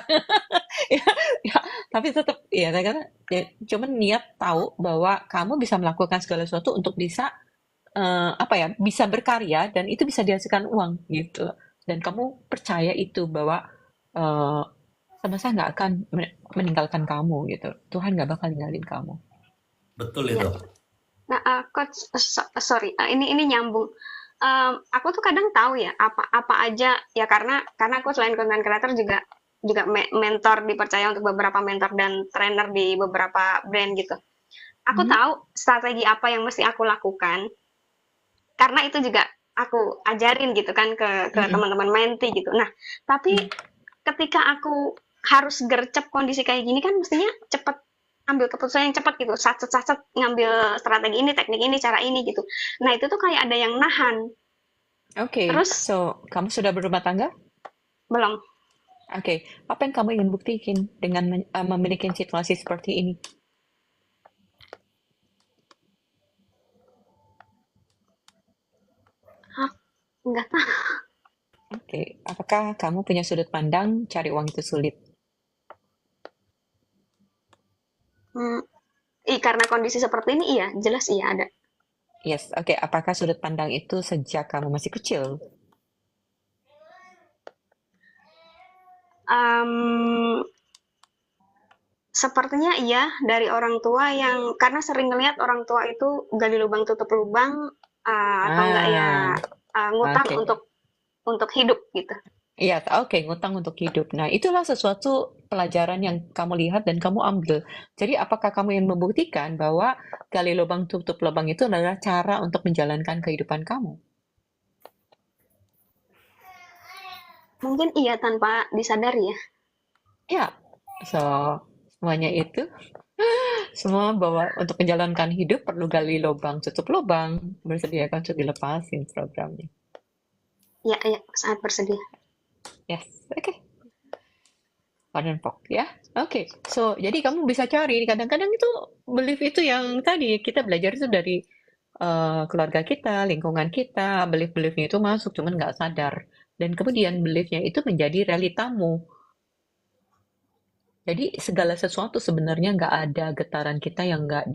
Ya, ya, tapi tetap ya saya kata ya, cuman niat tahu bahwa kamu bisa melakukan segala sesuatu untuk bisa apa ya, bisa berkarya dan itu bisa dihasilkan uang gitu. Dan kamu percaya itu bahwa eh semesta nggak akan meninggalkan kamu gitu. Tuhan nggak bakal ninggalin kamu. Betul Iya. itu. Nah, coach, sorry, ini nyambung. Aku tuh kadang tahu ya apa aja ya, karena aku selain content creator juga mentor, dipercaya untuk beberapa mentor dan trainer di beberapa brand gitu. Aku Mhm. tahu strategi apa yang mesti aku lakukan, karena itu juga aku ajarin gitu kan ke Mm-mm. teman-teman menti gitu. Nah, tapi Mm. ketika aku harus gercep kondisi kayak gini kan mestinya cepet ambil keputusan yang cepat gitu, sacet ngambil strategi ini, teknik ini, cara ini gitu. Nah itu tuh kayak ada yang nahan. Oke, Terus so kamu sudah berumah tangga? belum. Oke, apa yang kamu ingin buktikan dengan memiliki situasi seperti ini? Hah, nggak tahu. Oke, apakah kamu punya sudut pandang cari uang itu sulit? Hmm, karena kondisi seperti ini iya, jelas iya ada. Yes, oke. Apakah sudut pandang itu sejak kamu masih kecil? Em, Sepertinya iya, dari orang tua yang karena sering ngelihat orang tua itu gali lubang tutup lubang, atau enggak ya Ah, ngutang oke. untuk hidup gitu. Iya, oke, ngutang untuk hidup. Nah, itulah sesuatu pelajaran yang kamu lihat dan kamu ambil. Jadi, apakah kamu yang membuktikan bahwa gali lubang tutup lubang itu adalah cara untuk menjalankan kehidupan kamu? Mungkin iya tanpa disadari ya. Ya, so semuanya itu, semua bahwa untuk menjalankan hidup perlu gali lubang tutup lubang, bersediakan untuk dilepasin programnya. Iya, iya, sangat bersedia. Yes, oke. Padan Pok ya. Oke, so jadi kamu bisa cari kadang-kadang itu belief itu yang tadi kita belajar itu dari keluarga kita, lingkungan kita, belief-beliefnya itu masuk cuman nggak sadar dan kemudian beliefnya itu menjadi realitamu. Jadi segala sesuatu sebenarnya nggak ada getaran kita yang nggak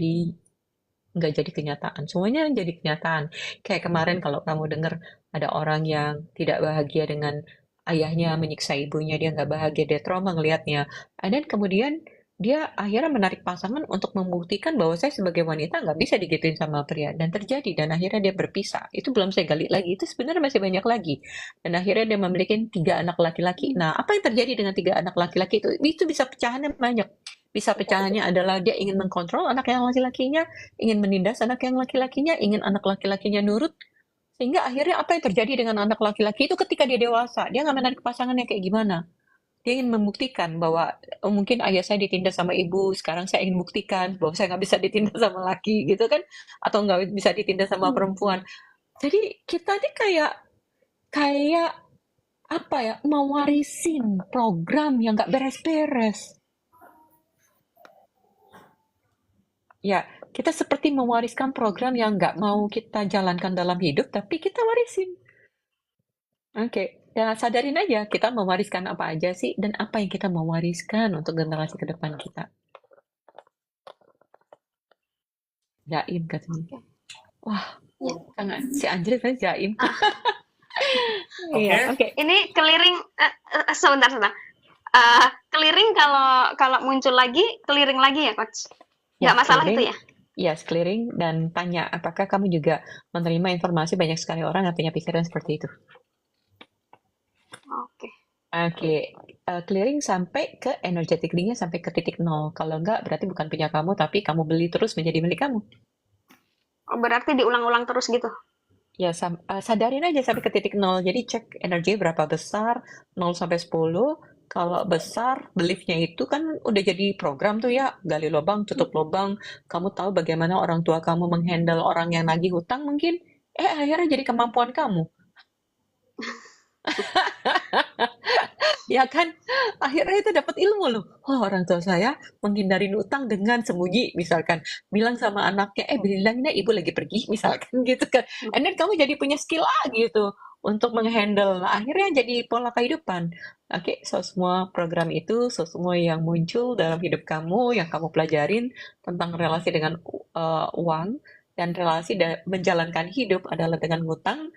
jadi kenyataan. Semuanya jadi kenyataan. Kayak kemarin kalau kamu dengar ada orang yang tidak bahagia dengan ayahnya menyiksa ibunya, dia nggak bahagia, dia trauma ngelihatnya. Dan kemudian dia akhirnya menarik pasangan untuk membuktikan bahwa saya sebagai wanita nggak bisa digituin sama pria. Dan terjadi, dan akhirnya dia berpisah. Itu belum saya gali lagi, itu sebenarnya masih banyak lagi. Dan akhirnya dia memiliki 3 anak laki-laki. Nah, apa yang terjadi dengan 3 anak laki-laki itu? Itu bisa pecahannya banyak. Bisa pecahannya adalah dia ingin mengkontrol anak yang laki-lakinya, ingin menindas anak yang laki-lakinya, ingin anak laki-lakinya nurut, sehingga akhirnya apa yang terjadi dengan anak laki-laki itu ketika dia dewasa, dia nggak menarik pasangannya kayak gimana. Dia ingin membuktikan bahwa oh, mungkin ayah saya ditindas sama ibu, sekarang saya ingin buktikan bahwa saya nggak bisa ditindas sama laki, gitu kan? Atau nggak bisa ditindas sama Hmm. perempuan. Jadi kita ini kayak kayak apa ya, mewarisin program yang nggak beres-beres. Ya, kita seperti mewariskan program yang nggak mau kita jalankan dalam hidup, tapi kita warisin. Oke, ya sadarin aja kita mewariskan apa aja sih, dan apa yang kita mau wariskan untuk generasi ke depan kita. Jaim katanya. Wah, Ya. sangat si Anjir kan jaim. Ah, Iya, Oke? oke. Ini keliring sebentar. Keliring kalau muncul lagi, keliring lagi ya, Coach? Ya, Nggak masalah itu clearing. ya? Yes, clearing dan tanya apakah kamu juga menerima informasi banyak sekali orang yang punya pikiran seperti itu. Oke. Oke, clearing sampai ke energetic ring-nya sampai ke titik nol. Kalau enggak, berarti bukan punya kamu, tapi kamu beli terus menjadi milik kamu. Oh, berarti diulang-ulang terus gitu. Ya, sadarin aja sampai ke titik nol. Jadi cek energi berapa besar, 0 sampai 10. Kalau besar, beliefnya itu kan udah jadi program tuh ya, gali lubang, tutup lubang. Kamu tahu bagaimana orang tua kamu menghandle orang yang nagih hutang mungkin? Akhirnya jadi kemampuan kamu. Ya kan? Akhirnya itu dapat ilmu loh. Oh, orang tua saya menghindari utang dengan sembunyi, misalkan. Bilang sama anaknya, bilangnya ibu lagi pergi, misalkan gitu kan. And then kamu jadi punya skill lagi tuh untuk menghandle. Nah, akhirnya jadi pola kehidupan. Oke, so semua program itu, so semua yang muncul dalam hidup kamu, yang kamu pelajarin tentang relasi dengan uang, dan relasi menjalankan hidup adalah dengan hutang.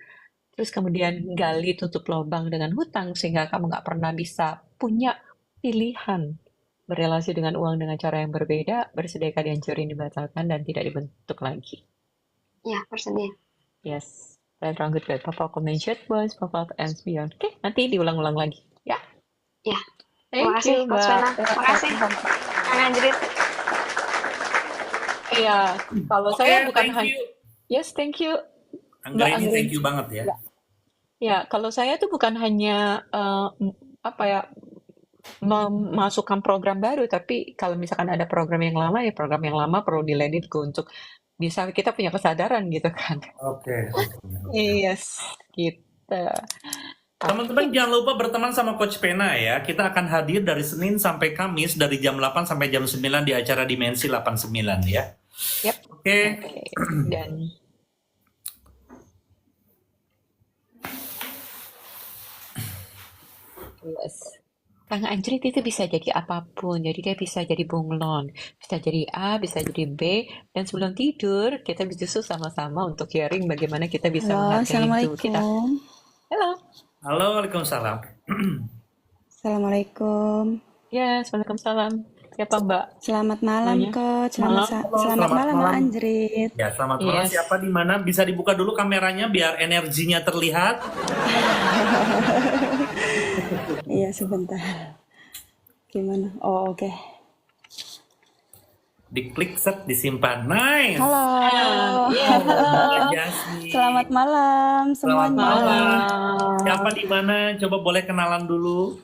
Terus kemudian gali tutup lubang dengan hutang sehingga kamu nggak pernah bisa punya pilihan berrelasi dengan uang dengan cara yang berbeda, bersedia dihancurin, dibatalkan, dan tidak dibentuk lagi. Ya, bersedia. Yes, that's wrong good. Papa mention boys, papa and beyond. Oke, nanti diulang-ulang lagi. Ya, Ya. thank Terima kasih, you, Coach Mbak. Vena. Terima kasih, Kang Anjrit. Iya, kalau Oke, saya bukan thank hanya, you. yes, thank you, Mbak Anggra ini Anggrin. thank you banget ya. Ya, kalau saya tuh bukan hanya apa ya, memasukkan program baru, tapi kalau misalkan ada program yang lama, ya program yang lama perlu di-let it go untuk bisa kita punya kesadaran gitu kan. Oke. Yes, gitu. Teman-teman jangan lupa berteman sama Coach Pena ya. Kita akan hadir dari Senin sampai Kamis dari jam 8 sampai jam 9 di acara Dimensi 89 ya. Yep. Oke. Dan yes. Kang Anjrit itu bisa jadi apapun, jadi dia bisa jadi bunglon, bisa jadi A, bisa jadi B, dan sebelum tidur kita justru sama-sama untuk sharing bagaimana kita bisa Halo, menghargai itu. Kita, Assalamualaikum. halo, Halo, Waalaikumsalam. Assalamualaikum. yes, Waalaikumsalam. Siapa Mbak? Selamat malam, Namanya? Coach. Malam. Halo, Selamat malam, Mbak Anjrit. Ya, selamat malam. Yes. Siapa di mana? Bisa dibuka dulu kameranya biar energinya terlihat. Iya, sebentar. Gimana? Oh, oke. Diklik set disimpan. Nice. Halo. Halo, Jasmine. Selamat malam Selamat semuanya. malam. Siapa di mana? Coba boleh kenalan dulu.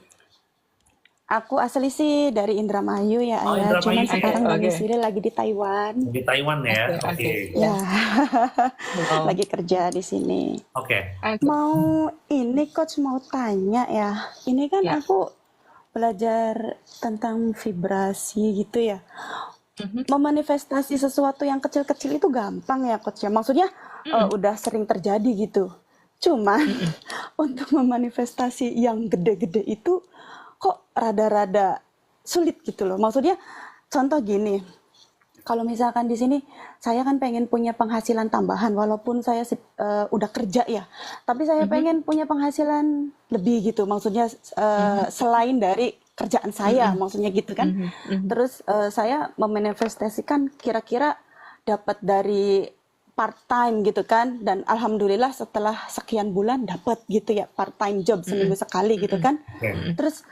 Aku asli sih dari Indramayu ya, Oh, Ayah. Cuman Indramayu. sekarang Oke. domisili lagi di Taiwan. Di Taiwan ya. Oke, Oke. Ya, Oh. lagi kerja di sini. Oke. Mau ini Coach mau tanya ya. Ini kan Ya. aku belajar tentang vibrasi gitu ya. Mhm. Memanifestasi sesuatu yang kecil-kecil itu gampang ya Coach ya. Maksudnya udah sering terjadi gitu. Cuman untuk memanifestasi yang gede-gede itu kok rada-rada sulit gitu loh. Maksudnya contoh gini. Kalau misalkan di sini saya kan pengen punya penghasilan tambahan walaupun saya udah kerja ya. Tapi saya pengen punya penghasilan lebih gitu. Maksudnya selain dari kerjaan saya, maksudnya gitu kan. Terus saya memanifestasikan kira-kira dapat dari part time gitu kan, dan alhamdulillah setelah sekian bulan dapat gitu ya part time job seminggu sekali gitu kan. Oke. Terus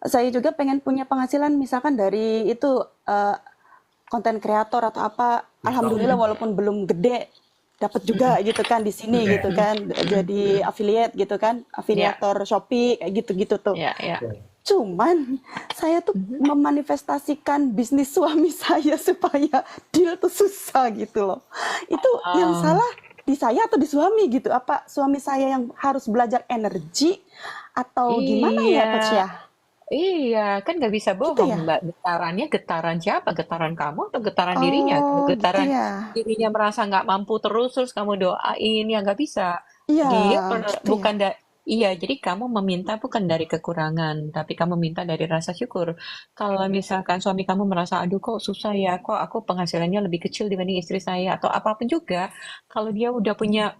saya juga pengen punya penghasilan misalkan dari itu konten kreator atau apa. Alhamdulillah walaupun belum gede dapat juga gitu kan di sini gitu kan, jadi affiliate gitu kan, afiliator Shopee kayak gitu-gitu tuh. Ya, ya. Cuman saya tuh memanifestasikan bisnis suami saya supaya deal tuh susah gitu loh. Itu yang salah di saya atau di suami gitu? Apa suami saya yang harus belajar energi atau gimana ya Coach ya? Iya, kan nggak bisa bohong, ya? Mbak. Getarannya getaran siapa? Getaran kamu atau getaran dirinya? Kalau Oh gitu getaran ya. dirinya merasa nggak mampu terus kamu doain, ya nggak bisa. Iya Dia gitu bukan ya. iya, jadi kamu meminta bukan dari kekurangan, tapi kamu minta dari rasa syukur. Kalau misalkan suami kamu merasa, aduh kok susah ya, kok aku penghasilannya lebih kecil dibanding istri saya, atau apapun juga, kalau dia udah punya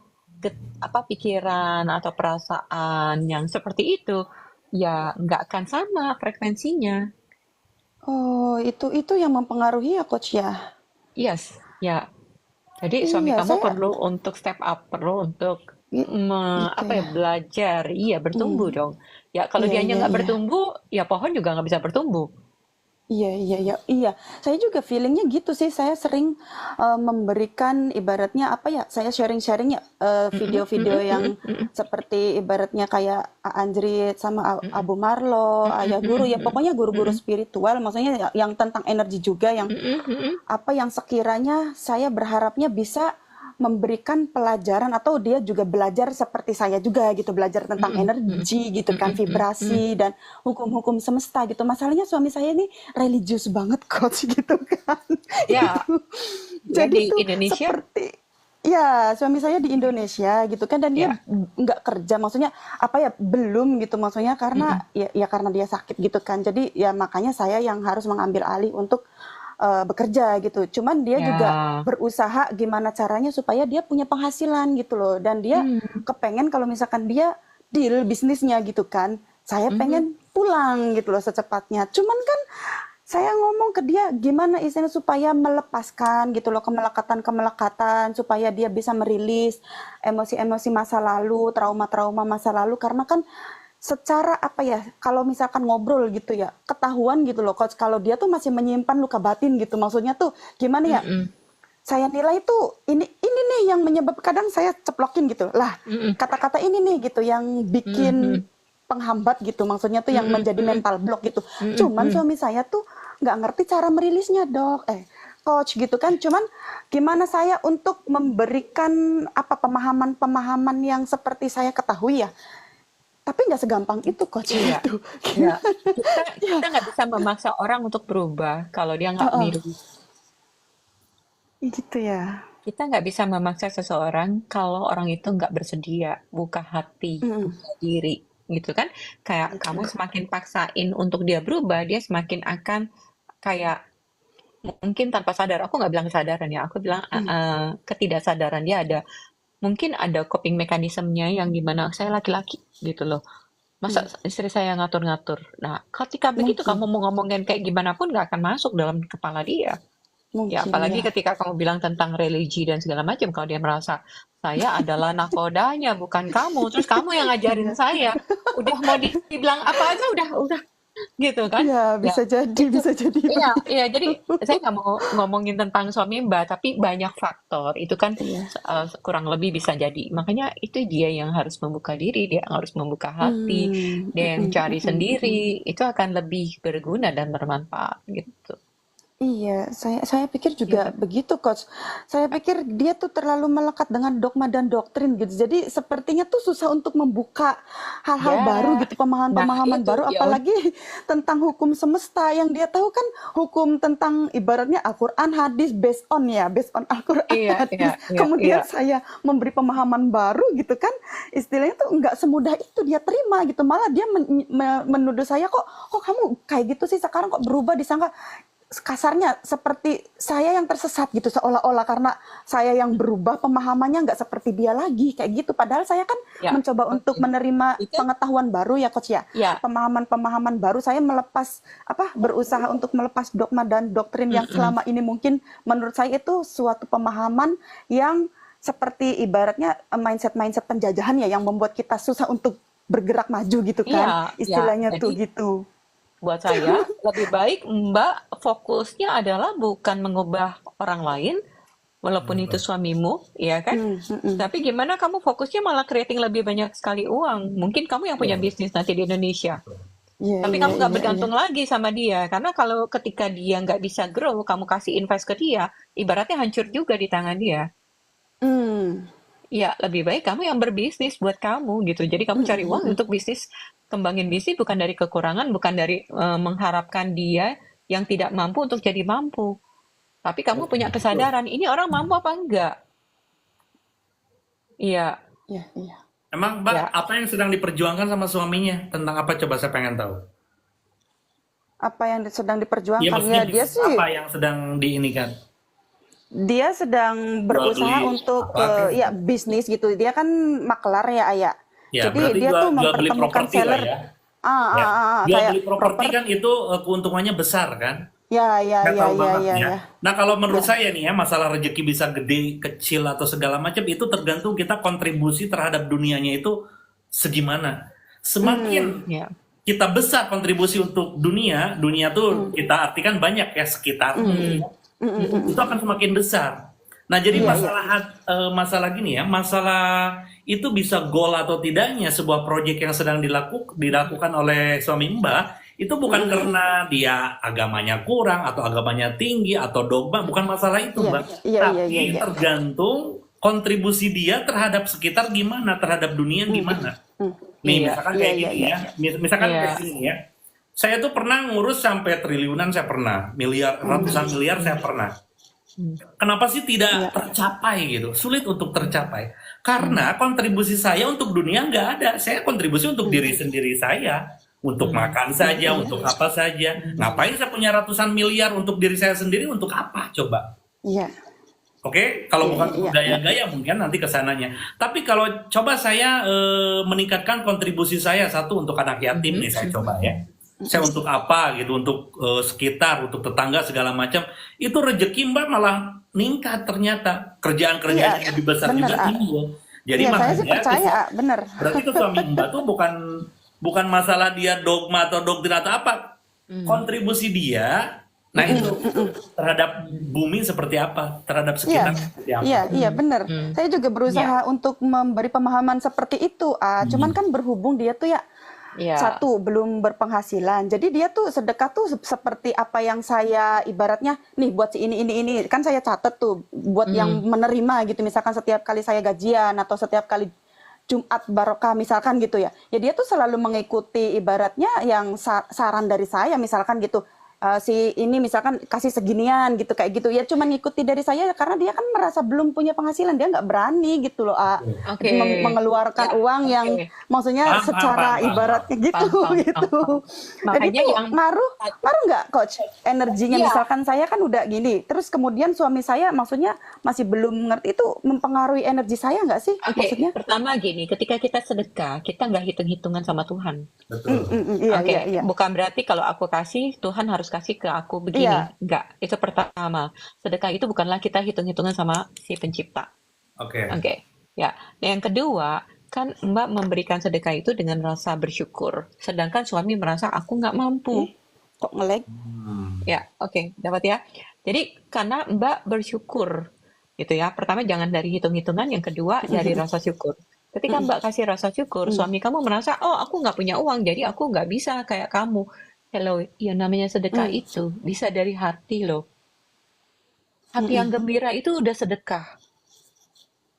pikiran atau perasaan yang seperti itu, ya nggak akan sama frekuensinya. Oh, itu yang mempengaruhi ya, Coach ya? Yes, ya. Jadi suami Iya, kamu saya perlu untuk step up, perlu untuk gi- gitu ya. belajar, iya bertumbuh Hmm, dong. Ya kalau iya, dianya iya, nggak iya. bertumbuh, ya pohon juga nggak bisa bertumbuh. Iya, iya, iya, iya. Saya juga feelingnya gitu sih. Saya sering memberikan ibaratnya apa ya? Saya sharing-sharing ya Mm-mm, video-video mm-mm, yang mm-mm, mm-mm, seperti ibaratnya kayak Anjrit sama mm-mm, Abu Marlo, mm-mm, Ayah Guru ya. mm-mm, Pokoknya guru-guru mm-mm, spiritual. Maksudnya yang tentang energi juga yang mm-mm, mm-mm. apa yang sekiranya saya berharapnya bisa memberikan pelajaran atau dia juga belajar seperti saya juga gitu, belajar tentang Mm-mm, mm-mm, energi gitu kan, mm-mm, mm-mm, mm-mm. vibrasi dan hukum-hukum semesta gitu. Masalahnya suami saya ini religius banget coach gitu kan. Ya, Itu. ya Jadi di tuh Indonesia, seperti ya suami saya di Indonesia gitu kan dan dia ya. nggak kerja maksudnya apa ya belum gitu maksudnya karena Mm-mm, ya karena dia sakit gitu kan jadi ya makanya saya yang harus mengambil alih untuk bekerja gitu. Cuman dia juga ya. berusaha gimana caranya supaya dia punya penghasilan gitu loh. Dan dia Hmm, kepengen kalau misalkan dia deal bisnisnya gitu kan. Saya mhm, pengen pulang gitu loh secepatnya. Cuman kan saya ngomong ke dia gimana istilahnya supaya melepaskan gitu loh kemelekatan-kemelekatan supaya dia bisa merilis emosi-emosi masa lalu, trauma-trauma masa lalu karena kan secara apa ya kalau misalkan ngobrol gitu ya ketahuan gitu loh coach kalau dia tuh masih menyimpan luka batin gitu maksudnya tuh gimana ya mhm, saya nilai tuh ini nih yang menyebab kadang saya ceplokin gitu lah mhm, kata-kata ini nih gitu yang bikin mhm, penghambat gitu maksudnya tuh yang mhm, menjadi mhm, mental block gitu mhm, cuman mhm. suami saya tuh nggak ngerti cara merilisnya dok coach gitu kan cuman gimana saya untuk memberikan apa pemahaman-pemahaman yang seperti saya ketahui ya tapi nggak segampang itu coach Iya, itu. ya. Kita Ya, kita nggak bisa memaksa orang untuk berubah kalau dia nggak heeh, miru. gitu ya. Kita nggak bisa memaksa seseorang kalau orang itu nggak bersedia, buka hati, Mhm, buka diri, gitu kan? Kayak kamu gitu. semakin paksain untuk dia berubah, dia semakin akan kayak mungkin tanpa sadar. Aku nggak bilang kesadaran ya, aku bilang Mhm, ketidaksadaran dia ada. Mungkin ada coping mekanismenya yang gimana saya laki-laki gitu loh. Masa mhm. istri saya ngatur-ngatur. Nah, ketika begitu Mungkin, kamu mau ngomongin kayak gimana pun nggak akan masuk dalam kepala dia. Ya, mungkin apalagi ya. ketika kamu bilang tentang religi dan segala macam, kalau dia merasa saya adalah nakodanya, bukan kamu. Terus kamu yang ngajarin Iya, saya. Udah mau dibilang apa aja udah gitu kan? iya Ya, itu bisa jadi iya, begitu. iya. Jadi saya nggak mau ngomongin tentang suami Mbak, tapi banyak faktor. Itu kan Iya. kurang lebih bisa jadi. Makanya itu dia yang harus membuka diri, dia yang harus membuka hati, dia yang Mhm, cari mhm, mhm. sendiri. Itu akan lebih berguna dan bermanfaat gitu. Iya, saya pikir juga Iya, begitu, Coach. Saya pikir dia tuh terlalu melekat dengan dogma dan doktrin gitu. Jadi sepertinya tuh susah untuk membuka hal-hal baru ya. gitu, Nah, pemahaman-pemahaman itu baru, ya apalagi tentang hukum semesta yang dia tahu kan hukum tentang ibaratnya Al-Quran, hadis, based on Al-Quran, iya, iya, hadis. iya, iya. Kemudian saya memberi pemahaman baru gitu kan, istilahnya tuh nggak semudah itu dia terima gitu. Malah dia menuduh saya kok kamu kayak gitu sih sekarang kok berubah disangka kasarnya seperti saya yang tersesat gitu seolah-olah karena saya yang berubah pemahamannya nggak seperti dia lagi kayak gitu padahal saya kan Ya, mencoba untuk oke. menerima Itu pengetahuan baru ya coach ya ya, pemahaman-pemahaman baru saya melepas berusaha untuk melepas dogma dan doktrin yang mm-mm, selama ini mungkin menurut saya itu suatu pemahaman yang seperti ibaratnya mindset-mindset penjajahan ya yang membuat kita susah untuk bergerak maju gitu iya, kan ya. istilahnya Jadi tuh gitu. buat saya lebih baik Mbak fokusnya adalah bukan mengubah orang lain, walaupun itu suamimu, ya kan? Hmm, hmm, hmm. Tapi gimana kamu fokusnya malah creating lebih banyak sekali uang? Mungkin kamu yang punya bisnis nanti di Indonesia. Iya, Tapi iya, kamu nggak iya, iya. bergantung lagi sama dia, karena kalau ketika dia nggak bisa grow, kamu kasih invest ke dia, ibaratnya hancur juga di tangan dia. Hmm, Ya, lebih baik kamu yang berbisnis buat kamu gitu. Jadi kamu hmm, cari hmm, uang hmm. untuk bisnis, kembangin bisnis bukan dari kekurangan, bukan dari mengharapkan dia yang tidak mampu untuk jadi mampu. Tapi kamu punya kesadaran, ini orang mampu apa enggak? Iya, Iya, iya. Emang Mbak, ya. apa yang sedang diperjuangkan sama suaminya? Tentang apa coba saya pengen tahu. Apa yang sedang Iya, diperjuangkan? maksudnya Ya, dia bisnis sih apa yang sedang diinikan? Dia sedang Jual berusaha beli untuk apa kan? ya bisnis gitu. Dia kan maklar ya, Ayah. Ya, Jadi berarti dia tuh jual beli mempertemukan properti lah seller. ya. Ya, jual Kayak beli properti properti. kan itu keuntungannya besar kan? Ya, ya, Saya ya, tahu ya, banget ya, ya. ya, Nah, kalau menurut ya. saya nih ya, masalah rezeki bisa gede, kecil atau segala macam itu tergantung kita kontribusi terhadap dunianya itu segimana. Semakin Ya. kita besar kontribusi untuk dunia, dunia tuh kita artikan banyak ya sekitarnya gitu ya. Itu akan semakin besar. Nah, jadi Iya, iya. masalah gini ya, masalah itu bisa goal atau tidaknya sebuah proyek yang sedang dilakukan oleh suami Mbak itu bukan karena dia agamanya kurang atau agamanya tinggi atau dogma, bukan masalah itu, Iya, Mbak. iya, Tapi iya, iya. tergantung kontribusi dia terhadap sekitar gimana, terhadap dunia gimana. Nih, Iya, misalkan iya, kayak iya, gini iya. ya, misalkan Iya. kayak gini ya. Saya tuh pernah ngurus sampai triliunan, saya pernah, miliar, ratusan miliar saya pernah. Kenapa sih Iya. tidak tercapai gitu? Sulit untuk tercapai. Karena kontribusi saya untuk dunia nggak ada. Saya kontribusi untuk diri sendiri saya. Untuk makan saja, untuk apa saja. Ngapain saya punya ratusan miliar untuk diri saya sendiri? Untuk apa? Coba. Iya. Oke, kalau Iya, bukan iya, gaya-gaya mungkin nanti kesananya. Tapi kalau coba saya meningkatkan kontribusi saya, satu untuk anak yatim nih saya coba ya. Saya untuk apa gitu, untuk sekitar, untuk tetangga segala macam. Itu rezeki Mbak malah meningkat ternyata. Kerjaan-kerjaan Iya, yang lebih besar bener, juga A. timbul. Jadi Iya, saya sih makanya percaya, A. Bener. berarti itu suami Mbak tuh bukan masalah dia dogma atau doktrin atau apa. Kontribusi dia, nah itu terhadap bumi seperti apa, terhadap Iya, sekitar seperti apa. iya, bener. Saya juga berusaha untuk memberi pemahaman seperti itu, A. Cuman kan berhubung dia tuh ya, Iya. satu, belum berpenghasilan. Jadi dia tuh sedekah tuh seperti apa yang saya ibaratnya, nih buat si ini. Kan saya catat tuh, buat yang menerima gitu. Misalkan setiap kali saya gajian atau setiap kali Jumat barokah misalkan gitu ya. Ya dia tuh selalu mengikuti ibaratnya yang saran dari saya misalkan gitu. Si ini misalkan kasih seginian gitu kayak gitu ya cuman ngikuti dari saya karena dia kan merasa belum punya penghasilan, dia nggak berani gitu loh Oke. mengeluarkan Ya, uang yang oke. maksudnya Paham, secara paham. ibaratnya gitu Paham. gitu. Jadi Makanya tuh yang ngaruh nggak coach energinya, Iya. misalkan saya kan udah gini terus kemudian suami saya maksudnya masih belum ngerti, itu mempengaruhi energi saya nggak sih Oke, maksudnya? pertama gini, ketika kita sedekah, kita nggak hitung-hitungan sama Tuhan. Betul. Iya, Oke, iya. bukan berarti kalau aku kasih, Tuhan harus kasih ke aku begini. Iya. Enggak, itu pertama. Sedekah itu bukanlah kita hitung-hitungan sama si pencipta. Oke. Oke, ya. Yang kedua, kan Mbak memberikan sedekah itu dengan rasa bersyukur. Sedangkan suami merasa aku nggak mampu. Kok nge-lag? Ya, oke, dapat ya. Jadi karena Mbak bersyukur, gitu ya. Pertama jangan dari hitung-hitungan, yang kedua dari rasa syukur. Ketika Mbak kasih rasa syukur, suami kamu merasa, oh aku nggak punya uang, jadi aku nggak bisa kayak kamu. Hello, yang namanya sedekah itu bisa dari hati loh. Hati yang gembira itu udah sedekah.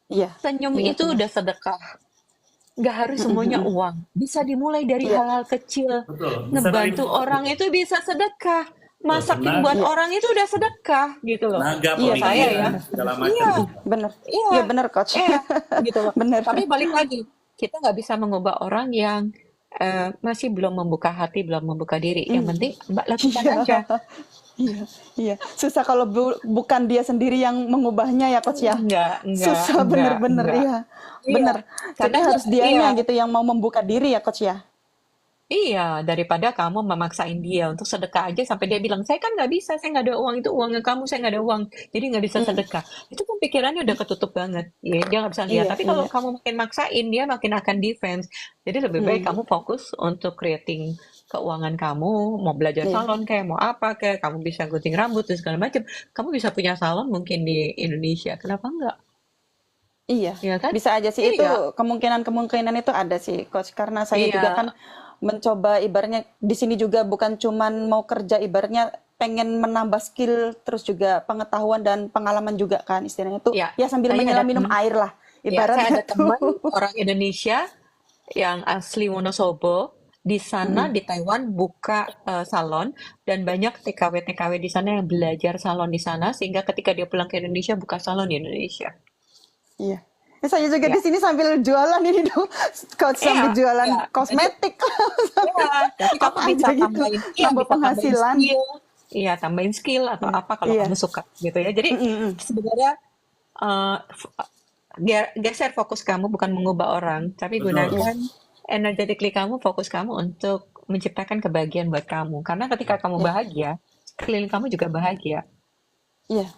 Iya. Senyum Iya, itu benar. udah sedekah. Nggak harus semuanya uang. Bisa dimulai dari Iya. hal-hal kecil. Betul. Bisa dari Ngebantu orang itu bisa sedekah. Masakin buat Iya. orang itu udah sedekah gitu loh. naga Iya, saya ya. pemikiran segala macam. Iya. Bener. Iya. Iya bener coach. Iya, gitu loh. Bener. Tapi balik lagi, kita nggak bisa mengubah orang yang masih belum membuka hati, belum membuka diri. Yang penting Mbak lakukan Iya. aja. Iya, iya. Susah kalau bukan dia sendiri yang mengubahnya ya coach ya. Enggak, Susah bener-bener enggak. iya. Iya, Bener. Jadi karena harus dianya iya. gitu yang mau membuka diri ya coach ya. Iya, daripada kamu memaksain dia untuk sedekah aja sampai dia bilang, saya kan nggak bisa, saya nggak ada uang, itu uangnya kamu, saya nggak ada uang, jadi nggak bisa sedekah. Itu kan pikirannya udah ketutup banget, ya, dia nggak bisa lihat. Iya, Tapi kalau iya. kamu makin maksain, dia makin akan defense. Jadi lebih baik kamu fokus untuk creating keuangan kamu, mau belajar Iya. salon kayak, mau apa kayak, kamu bisa gunting rambut dan segala macam. Kamu bisa punya salon mungkin di Indonesia, kenapa enggak? Iya, Iya kan? bisa aja sih itu Iya. kemungkinan itu ada sih coach karena saya juga Iya. kan mencoba ibaratnya di sini juga bukan cuman mau kerja, ibaratnya pengen menambah skill terus juga pengetahuan dan pengalaman juga kan istilahnya itu Iya, ya sambil saya ada menyelam minum teman. air lah Ya, saya ibaratnya ada teman tuh. orang Indonesia yang asli Wonosobo di sana di Taiwan buka salon dan banyak TKW di sana yang belajar salon di sana sehingga ketika dia pulang ke Indonesia buka salon di Indonesia. Iya. Saya juga Ya. di sini sambil jualan ini dong, coach sambil Iya, jualan iya. Jadi kosmetik. ya, tapi kamu Apa bisa aja gitu, tambahin, nambah bisa tambahin penghasilan. skill. Iya, tambahin skill atau Iya, apa kalau iya. kamu suka gitu ya. Jadi sebenarnya geser fokus kamu bukan mengubah orang, tapi Betul. gunakan energetically kamu, fokus kamu untuk menciptakan kebahagiaan buat kamu. Karena ketika kamu Iya. bahagia, sekeliling kamu juga bahagia. Iya,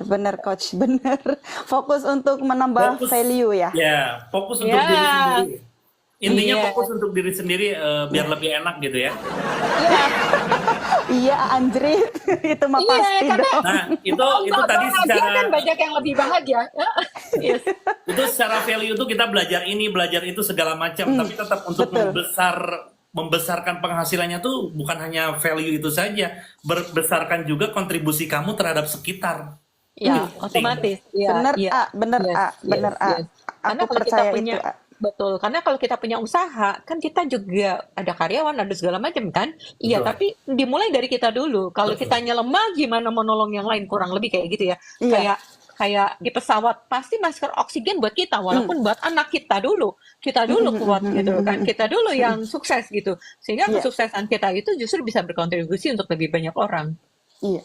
benar coach, benar. Fokus untuk menambah Fokus, value ya. ya, fokus untuk diri Ya, sendiri. Intinya iya, fokus untuk diri sendiri biar Iya. lebih enak gitu ya. iya, Iya, Anjrit. Itu mah iya, pasti karena dong. Nah, itu Allah tadi bahagia kan secara banyak yang lebih bahagia. Yes. itu secara value itu kita belajar ini, belajar itu segala macam, tapi tetap untuk Betul. membesarkan penghasilannya tuh bukan hanya value itu saja, besarkan juga kontribusi kamu terhadap sekitar. Ya, Penting. otomatis. Iya, Bener iya. A, bener Yes, A, bener yes, A. yes. Karena Aku kalau kita percaya punya, itu A. betul, karena kalau kita punya usaha, kan kita juga ada karyawan, ada segala macam kan? Iya, Betul. tapi dimulai dari kita dulu. Kalau Betul. kitanya lemah, gimana mau nolong yang lain? Kurang lebih kayak gitu ya. Iya. Kayak di pesawat, pasti masker oksigen buat kita, walaupun buat anak kita dulu kuat gitu kan. Kita dulu yang sukses gitu. Sehingga Iya. kesuksesan kita itu justru bisa berkontribusi untuk lebih banyak orang. Iya,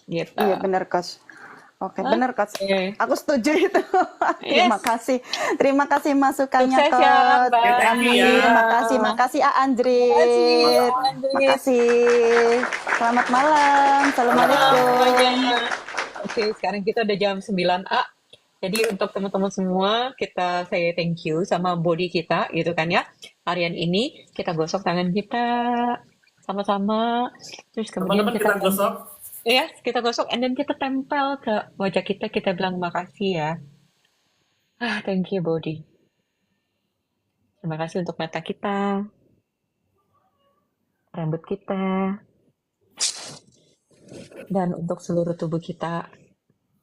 Gitu. iya bener coach. Oke, bener coach. Oke. Aku setuju itu. Terima Yes. kasih. Terima kasih masukannya Sukses ya, coach. Mbak. Ya, thank you ya. Amin. Makasih, makasih A Andrit. Makasih, Andrit. Makasih. Selamat malam. Assalamualaikum. Semuanya. Oke, sekarang kita udah jam 9A. Jadi untuk teman-teman semua, kita say thank you sama body kita gitu kan ya. Harian ini kita gosok tangan kita sama-sama. Terus kemudian Teman-teman kita gosok. ya, kita gosok and then kita tempel ke wajah kita bilang makasih ya. Thank you body. Terima kasih untuk mata kita, rambut kita, dan untuk seluruh tubuh kita.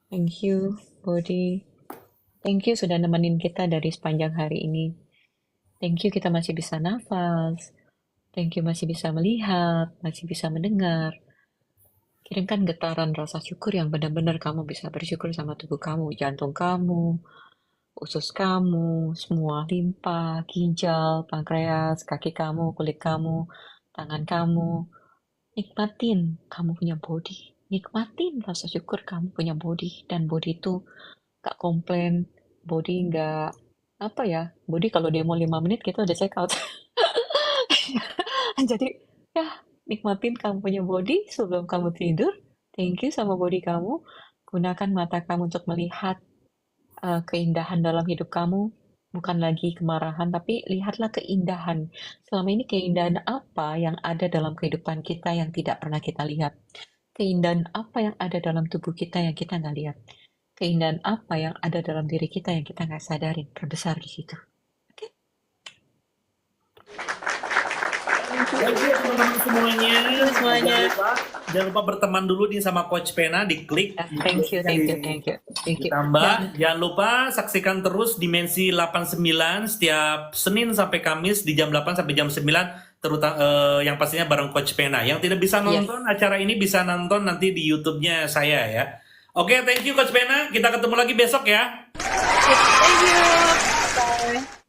Thank you, body. Thank you sudah nemenin kita dari sepanjang hari ini. Thank you kita masih bisa nafas. Thank you masih bisa melihat, masih bisa mendengar. Kirimkan getaran rasa syukur yang benar-benar kamu bisa bersyukur sama tubuh kamu, jantung kamu, usus kamu, semua limpa, ginjal, pankreas, kaki kamu, kulit kamu, tangan kamu. Nikmatin kamu punya body. Nikmatin rasa syukur kamu punya body. Dan body itu gak komplain. Body gak, body kalau demo 5 menit kita udah check out. Jadi, ya, nikmatin kamu punya body sebelum kamu tidur. Thank you sama body kamu. Gunakan mata kamu untuk melihat keindahan dalam hidup kamu. Bukan lagi kemarahan, tapi lihatlah keindahan. Selama ini keindahan apa yang ada dalam kehidupan kita yang tidak pernah kita lihat? Keindahan apa yang ada dalam tubuh kita yang kita nggak lihat? Keindahan apa yang ada dalam diri kita yang kita nggak sadarin? Terbesar di situ. Oke? Thank you teman-teman semuanya. Semuanya. Jangan lupa berteman dulu nih sama Coach Pena, diklik. Thank you. Ditambah, jangan lupa saksikan terus Dimensi 89 setiap Senin sampai Kamis di jam 8 sampai jam 9, terutama yang pastinya bareng Coach Pena. Yang tidak bisa nonton acara ini bisa nonton nanti di YouTube-nya saya ya. Oke, thank you Coach Pena. Kita ketemu lagi besok ya. Thank you. Bye.